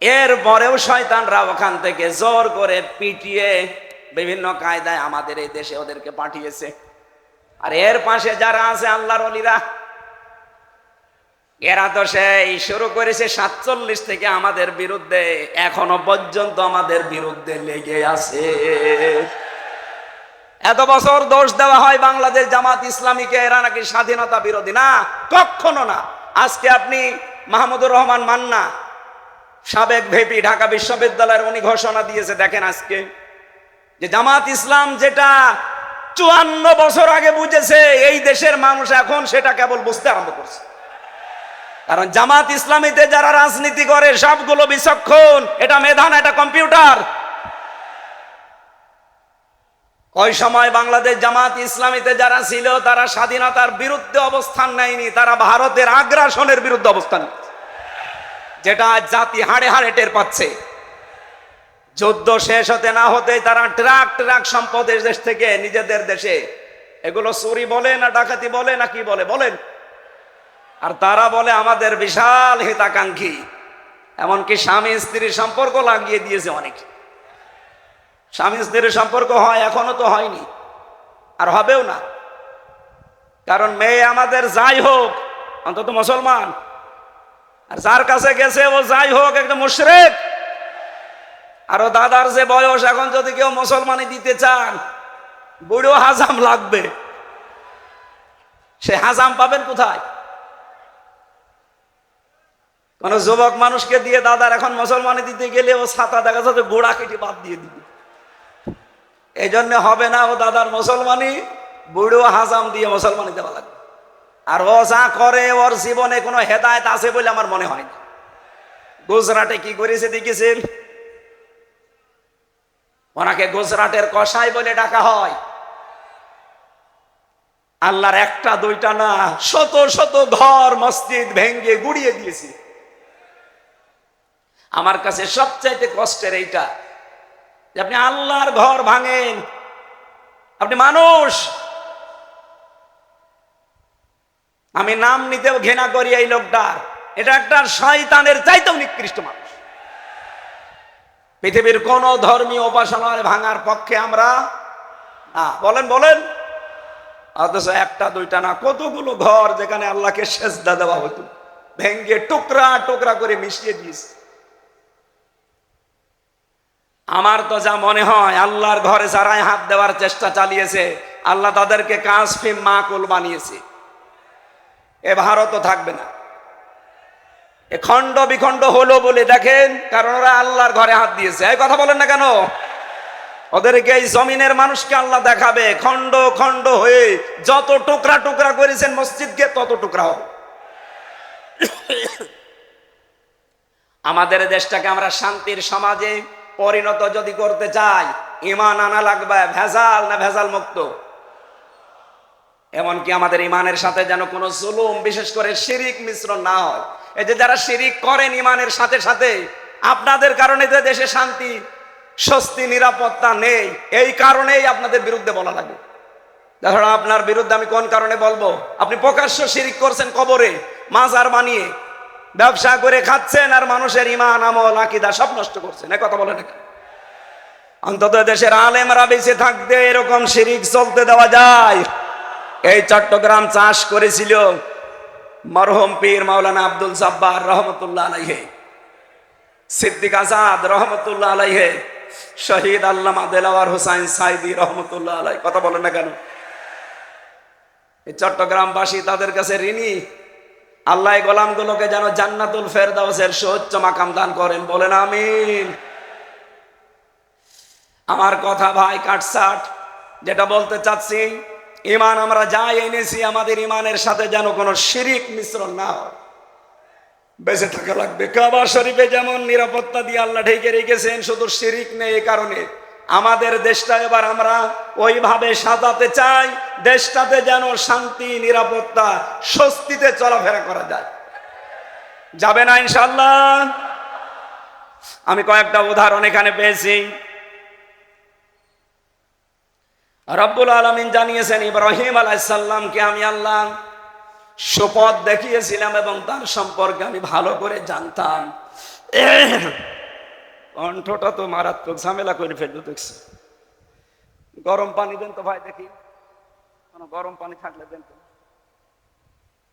এরপরেও শয়তানরা ওখান থেকে জোর করে পিটিয়ে বিভিন্ন কায়দায় আমাদের এই দেশে ওদেরকে পাঠিয়েছে। আর এর পাশে যারা আছে আল্লাহর ওলিরা, এরা তো সেই শুরু করেছে 47 থেকে আমাদের বিরুদ্ধে, এখনো পর্যন্ত আমাদের বিরুদ্ধে লেগে আছে। এত বছর দোষ দেওয়া হয় বাংলাদেশ জামাত ইসলামীকে, এরা নাকি স্বাধীনতা বিরোধী। না, কখনো না। আজকে আপনি মাহমুদুর রহমান মান্না, সাবেক ভিপি ঢাকা বিশ্ববিদ্যালয়ের, উনি ঘোষণা দিয়েছে, দেখেন আজকে যে জামাত ইসলাম যেটা 54 বছর আগে বুঝেছে, এই দেশের মানুষ এখন সেটা কেবল বুঝতে আরম্ভ করছে। কারণ জামাত ইসলামীতে যারা রাজনীতি করে সবগুলো বিচক্ষণ, এটা মেধা না, এটা কম্পিউটার। ওই সময় বাংলাদেশ জামাত ইসলামীতে যারা ছিল তারা স্বাধীনতার বিরুদ্ধে অবস্থান নেয়নি, তারা ভারতের আগ্রাসনের বিরুদ্ধে অবস্থান, যেটা জাতি হাড়ে হাড়ে টের পাচ্ছে। যুদ্ধ শেষ হতে না হতেই তারা ট্রাক ট্রাক সম্পদ দেশ থেকে নিজেদের দেশে, এগুলো চুরি বলে না ডাকাতি বলে না কি বলে বলেন, আর তারা বলে আমাদের বিশাল হিতাকাঙ্ক্ষী। এমনকি স্বামী স্ত্রীর সম্পর্ক লাগিয়ে দিয়েছে অনেক। স্বামী স্ত্রীর সম্পর্ক হয়, এখনো তো হয়নি, আর হবেও না। কারণ মেয়ে আমাদের যাই হোক অন্তত মুসলমান, আর যার কাছে গেছে ও যাই হোক একটা মুশরিক। আর ও দাদার যে বয়স, এখন যদি কেউ মুসলমানি দিতে চান, বুড়ো হাজাম লাগবে, সে হাজাম পাবেন কোথায়? কোন যুবক মানুষকে দিয়ে দাদার এখন মুসলমানি দিতে গেলে ও ছাতা দেখা যাচ্ছে গোড়া কেটে বাদ দিয়ে দিবে। এই জন্য হবে না ও দাদার মুসলমানি, বুড়ো হাজাম দিয়ে মুসলমানি দেওয়া লাগবে। আর ও যা করে ওর জীবনে কোনো হেদায়েত আছে বলে আমার মনে হয় না। গুজরাটে কি করেছে দেখেছেন? ওনাকে গুজরাটের কসাই বলে ডাকা হয়। আল্লাহর একটা দুইটা না, শত শত ঘর মসজিদ ভেঙ্গে গুড়িয়ে দিয়েছে। আমার কাছে সবচাইতে কষ্টের এইটা যে আপনি আল্লাহর ঘর ভাঙেন, আপনি মানুষ। আমি নাম নিতেও ঘৃণা করি এই লোকটার, এটা একটা শয়তানের চাইতেও নিকৃষ্ট মানুষ। পৃথিবীর কোন ধর্মীয় উপাসনার ভাঙার পক্ষে আমরা না, বলেন বলেন। অথচ একটা দুইটা না, কতগুলো ঘর যেখানে আল্লাহকে সেজদা দেওয়া হতো ভেঙ্গে টুকরা টুকরা করে মিশিয়ে দিয়েছে। আমার তো যা মনে হয় আল্লাহর ঘরে যারাই হাত দেওয়ার চেষ্টা চালিয়েছে আল্লাহ তাদেরকে কাশফি মাকুল বানিয়েছে। এ ভারতও থাকবে না। এ খণ্ড বিখণ্ড হলো বলে দেখেন, কারণ ওরা আল্লাহর ঘরে হাত দিয়েছে। এই কথা বলেন না কেন? ওদেরকে এই জমিনের মানুষকে আল্লাহ দেখাবে খণ্ড খণ্ড হয়ে যত টুকরা টুকরা করেছেন মসজিদকে তত টুকরা হবে। আমাদের দেশটাকে আমরা শান্তির সমাজে পরিণত যদি করতে চাই, ঈমান আনা লাগবে ভেজাল না ভেজাল মুক্ত। এমনকি আমাদের ঈমানের সাথে যেন কোনো জুলুম, বিশেষ করে শিরিক মিশ্রণ না হয়। এই যে যারা শিরিক করেন ঈমানের সাথে সাথে, আপনাদের কারণে যে দেশে শান্তি স্বস্তি নিরাপত্তা নেই, এই কারণেই আপনাদের বিরুদ্ধে বলা লাগে। তাছাড়া আপনার বিরুদ্ধে আমি কোন কারণে বলবো? আপনি প্রকাশ্য শিরিক করছেন, কবরে মাজার বানিয়ে ব্যবসা করে খাচ্ছেন, আর মানুষের ঈমান আমল আকীদা সব নষ্ট করছেন। এই কথা বলেন না। অন্তত দেশের আলেমরা বেঁচে থাকতে এরকম শিরিক চলতে দেওয়া যায়? এই চট্টগ্রাম চাষ করেছিল মরহুম পীর মাওলানা আব্দুল জব্বার রহমতুল্লাহ আলাইহি, সিদ্দিক আজাদ রহমতুল্লাহ আলাইহি, শহীদ আল্লামা দেলাওয়ার হোসাইন সাইদি রহমতুল্লাহ আলাইহি। কথা বলেন না কেন? এই চট্টগ্রামবাসী তাদের কাছে ঋণী। আল্লাহ গোলামগুলোকে যেন জান্নাতুল ফেরদাউসের সর্বোচ্চ মাকাম দান করেন, বলেন আমিন। আমার কথা ভাই কাটসাট, যেটা বলতে চাচ্ছি, ঈমান আমরা যাই এনেছি আমাদের ঈমানের সাথে যেন কোনো শিরিক মিশ্রণ না হয়। বেঁচে থাকা লাগবে। কাবা শরীফে যেমন নিরাপত্তা দিয়ে আল্লাহ ঢেকে রেখেছেন, শুধু শিরিক নেই। এই কারণে আমাদের দেশটা এবার আমরা ওইভাবে সাজাতে চাই, দেশটাতে যেন শান্তি নিরাপত্তা স্বস্তিতে চলাফেরা করা যায়। যাবে না ইনশাআল্লাহ? আমি কয়েকটা উদাহরণ এখানে পেয়েছি। রব্বুল আলামিন জানিয়েছেন ইব্রাহিম আলাইহিস সালামকে আমি আল্লাহ শপথ দেখিয়েছিলাম এবং তার সম্পর্কে আমি ভালো করে জানতাম। কণ্ঠটা তো মারাত্মক ঝামেলা করে ফেলতে দেখছি। গরম পানি দেন তো ভাই, দেখি কোনো গরম পানি থাকলে দেন তো।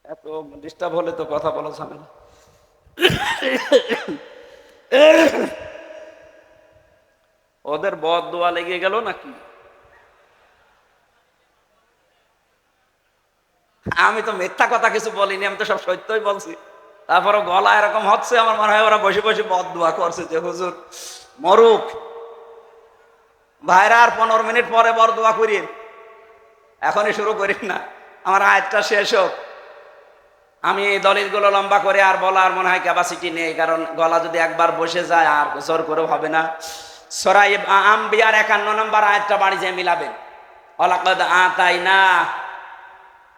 এত ডিস্টার্ব হলে তো কথা বলা ঝামেলা। ওদের বদদোয়া লেগে গেল নাকি? আমি তো মিথ্যা কথা কিছু বলিনি, আমি তো সব সত্যই বলছি। তারপরে গলা এরকম হচ্ছে, আমার মনে হয় ওরা বসে বসে বদদোয়া করছে যে হুজুর মরুক। ভাইরা আর 15 মিনিট পরে বদদোয়া করি, এখনই শুরু করি না, আমার আয়াতটা শেষ হোক। আমি এই দলিলগুলো লম্বা করে আর বলার মনে হয় ক্যাপাসিটি নেই, কারণ গলা যদি একবার বসে যায় আর জোর করেও হবে না। সূরা আম্বিয়ার 51 নম্বর আয়াতটা বাড়ি যেয়ে মিলাবেন। ওয়ালাকাদ আতাইনা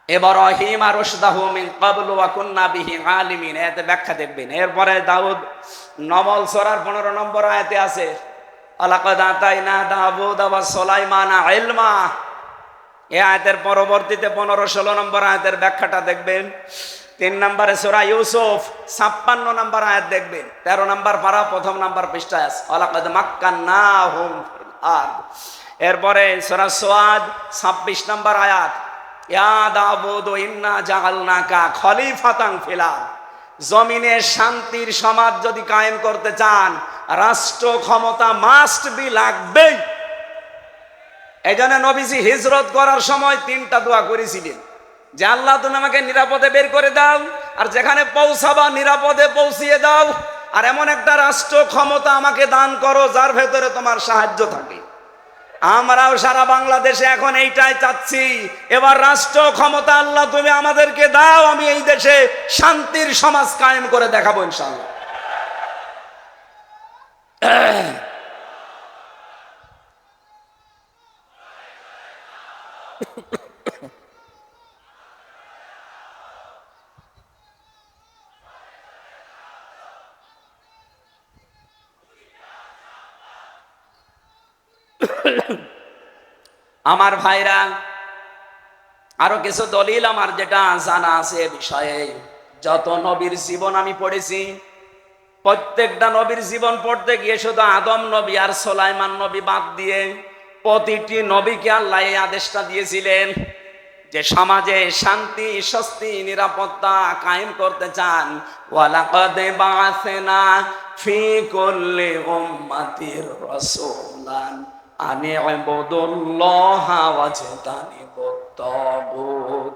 ইব্রাহিম রুশদাহু মিন ক্বাবলু ওয়া কুননা বিহি আলিমিন। এতে ব্যাখ্যা দেখবেন। এরপরে দাউদ নমল সূরার 15 নম্বর আয়াতে আছে ওয়ালাকাদ আতাইনা দাউদ ওয়া সুলাইমানা ইলমা। এই আয়াতের পরবর্তীতে 15-16 নম্বর আয়াতের ব্যাখ্যাটা দেখবেন। 3 নম্বরে সূরা ইউসুফ 56 নম্বর আয়াত দেখবেন। 13 নম্বর পারা 1ম নম্বর পৃষ্ঠায় আছে ওয়ালাকাদ মাক্কান্নাহুম ফিল আরদ। এরপরে সূরা সুআদ 26 নম্বর আয়াত ইয়া দাউদ ইন্না জাআলনাকা খলিফাতান ফিল আরদ। জমিনে শান্তির সমাজ যদি কায়েম করতে চান, রাষ্ট্র ক্ষমতা মাস্ট বি লাগবেই। এই জন্য নবীজি হিজরত করার সময় 3টা দোয়া করেছিলেন যে আল্লাহ তুমি আমাকে নিরাপদে বের করে দাও, আর যেখানে পৌঁছাবা নিরাপদে পৌঁছিয়ে দাও, আর এমন একটা রাষ্ট্র ক্ষমতা আমাকে দান করো যার ভেতরে তোমার সাহায্য থাকে। আমরাও সারা বাংলাদেশে এখন এইটাই চাচ্ছি, এবার রাষ্ট্র ক্ষমতা আল্লাহ তুমি আমাদেরকে দাও, আমি এই দেশে শান্তির সমাজ কায়েম করে দেখাবো ইনশাআল্লাহ। আমার ভাইরা, আরো কিছু দলিল আমার যেটা জানা আছে বিষয়ে, যত নবীর জীবন আমি পড়েছি, প্রত্যেকটা নবীর জীবন পড়তে গিয়ে শুধু আদম নবী আর সুলাইমান নবী বাদ দিয়ে প্রতিটি নবীকে আল্লাহ এই আদেশটা দিয়েছিলেন যে সমাজে শান্তি, স্বস্তি, নিরাপত্তা কায়েম করতে চান, ওয়ালাকাদ বাআসনা ফি কুল্লি উম্মাতির রাসূলান আনি ইবুদুল্লাহা ওয়াজতানিবুত তাগুত।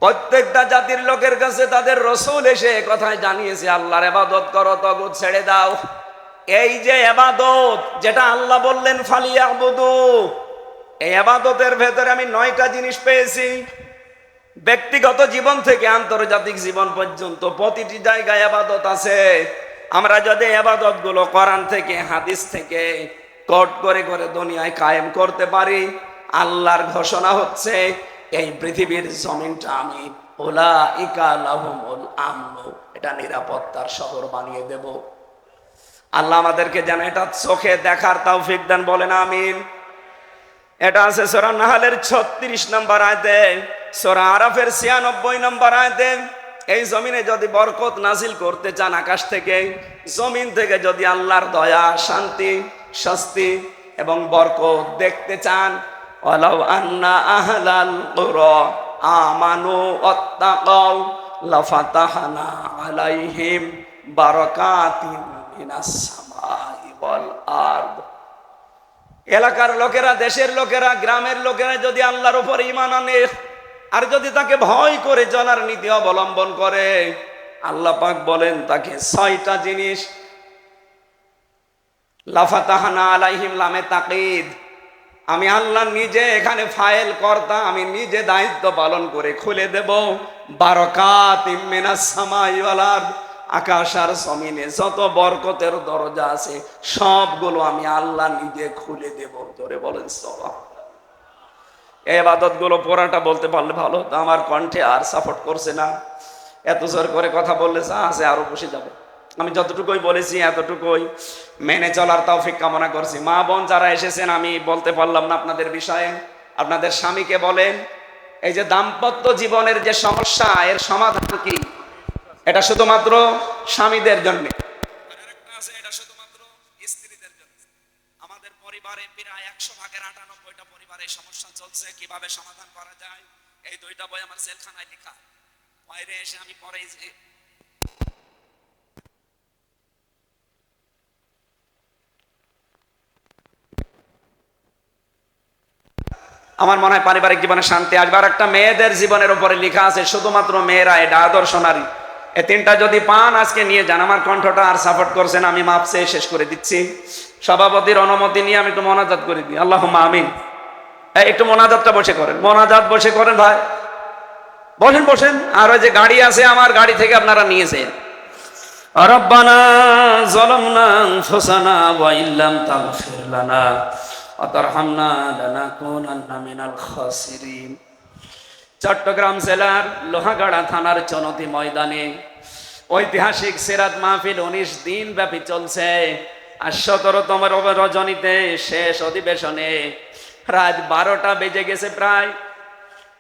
প্রত্যেকটা জাতির লোকের কাছে তাদের রসূল এসে কথাই জানিয়েছে আল্লাহর ইবাদত করো, তাগুত ছেড়ে দাও। এই যে ইবাদত যেটা আল্লাহ বললেন ফালিয়াবুদু, এই ইবাদতের ভেতরে আমি 9টা জিনিস পেয়েছি। ব্যক্তিগত জীবন থেকে আন্তর্জাতিক জীবন পর্যন্ত প্রতিটি জায়গায় ইবাদত আছে। আমরা যদি ইবাদত গুলো কোরআন থেকে, হাদিস থেকে কোট করে করে দুনিয়ায় কায়েম করতে পারি, আল্লাহর ঘোষণা হচ্ছে এই পৃথিবীর জমিনটা আমি উলাইকা লাহুমুল আমন, এটা নিরাপত্তার শহর বানিয়ে দেব। আল্লাহ আমাদেরকে যেন এটা চোখে দেখার তৌফিক দেন, বলেন আমিন। এটা আছে সূরা নাহলের 36 নম্বর আয়াতে, সূরা আরাফের 96 নম্বর আয়াতে। এই জমিনে যদি বরকত নাজিল করতে চান আকাশ থেকে, জমিন থেকে যদি আল্লাহর দয়া, শান্তি, স্বস্তি এবং বরকত দেখতে চান, ওয়ালাউ আন্না আহলাল কুরা আমানু ওয়াত্তাকাউ লাফাতাহনা আলাইহিম বারাকাতিন মিনাস সামাই ওয়াল আরদ। এলাকার লোকেরা, দেশের লোকেরা, গ্রামের লোকেরা যদি আল্লাহর উপর ঈমান আনে আর যদি তাকে ভয় করে চলার নীতি অবলম্বন করে, আল্লাহ পাক বলেন তাকে 6টা জিনিস, লাফাতাহনা আলাইহিম লামে তাকিদ, আমি আল্লাহ নিজে এখানে ফাইল কর্তা, আমি নিজে দায়িত্ব পালন করে খুলে দেব বারাকাতিম মিনাস সামাই ওয়াল আরদ, আকাশ আর জমিনে যত বরকতের দরজা আছে সবগুলো আমি আল্লাহ নিজে খুলে দেব। ধরে বলেন সুবহান। এই ইবাদত গুলো পুরাটা বলতে পারলে ভালো হতো, আমার কণ্ঠে আর সাপোর্ট করছে না, এত জোর করে কথা বললে যা আছে আরো বসে যাবে। আমি যতটুকুই বলেছি এতটুকুই মেনে চলার তৌফিক কামনা করছি। মা বোন যারা এসেছেন, আমি বলতে পারলাম না আপনাদের বিষয়ে, আপনাদের স্বামীকে বলেন এই যে দাম্পত্য জীবনের যে সমস্যা, এর সমাধান কি? এটা শুধুমাত্র স্বামীদের জন্য, এটা শুধুমাত্র স্ত্রীদের জন্য। আমাদের পরিবারে প্রায় 100 ভাগের 98টা পরিবারে সমস্যা চলছে, কিভাবে সমাধান করা যায় এই 2টা বই আমার সেলখানায় লেখা। বাইরে এসে আমি পরে আমার মনে হয় পারিবারিক জীবনে শান্তি আসবে। আর একটা মেয়েদের জীবনের উপরে লেখা আছে, শুধুমাত্র মেয়েরা, এটা আদর্শ নারী। এই 3টা যদি পান আজকে নিয়ে যান। আমার কণ্ঠটা আর সাপোর্ট করছেন, আমি মাপসে শেষ করে দিচ্ছি। সভাপতির অনুমতি নিয়ে আমি একটু মোনাজাত করে দিই। আল্লাহুম্মা আমিন। একটু মোনাজাতটা বসে করেন, মোনাজাত বসে করেন ভাই, বসেন বসেন। আর ওই যে গাড়ি আছে, আমার গাড়ি থেকে আপনারা নিয়েছেন। রব্বানা যালামনা আনফুসানা ওয়া ইল্লাম তাগফির লানা ওয়া তারহামনা লানাকুনান্না মিনাল খাসিরিন। চট্টগ্রাম জেলার লোহাগাড়া থানার চনতি ময়দানে ঐতিহাসিক সিরাত মাহফিল 19 দিন ব্যাপী চলছে। আর 17তম রজনীতে শেষ অধিবেশনে রাত 12টা বেজে গেছে প্রায়।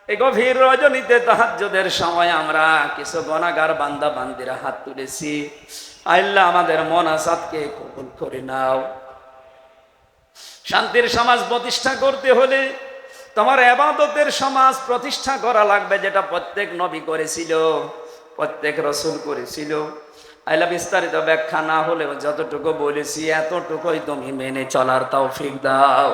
এই গভীর রজনীতে তাহাজ্জুদের সময় আমরা কিছু গুনাহগার বান্দা বান্দিরা হাত তুলেছি। আল্লাহ আমাদের মোনাজাতকে কবুল করে নাও। শান্তির সমাজ প্রতিষ্ঠা করতে হলে তোমার ইবাদতের সমাজ প্রতিষ্ঠা করা লাগবে, যেটা প্রত্যেক নবী করেছিল, প্রত্যেক রাসূল করেছিল। আল্লাহ বিস্তারিত ব্যাখ্যা না হলেও যতটুকু বলেছি এতটুকুই তুমি মেনে চলার তৌফিক দাও।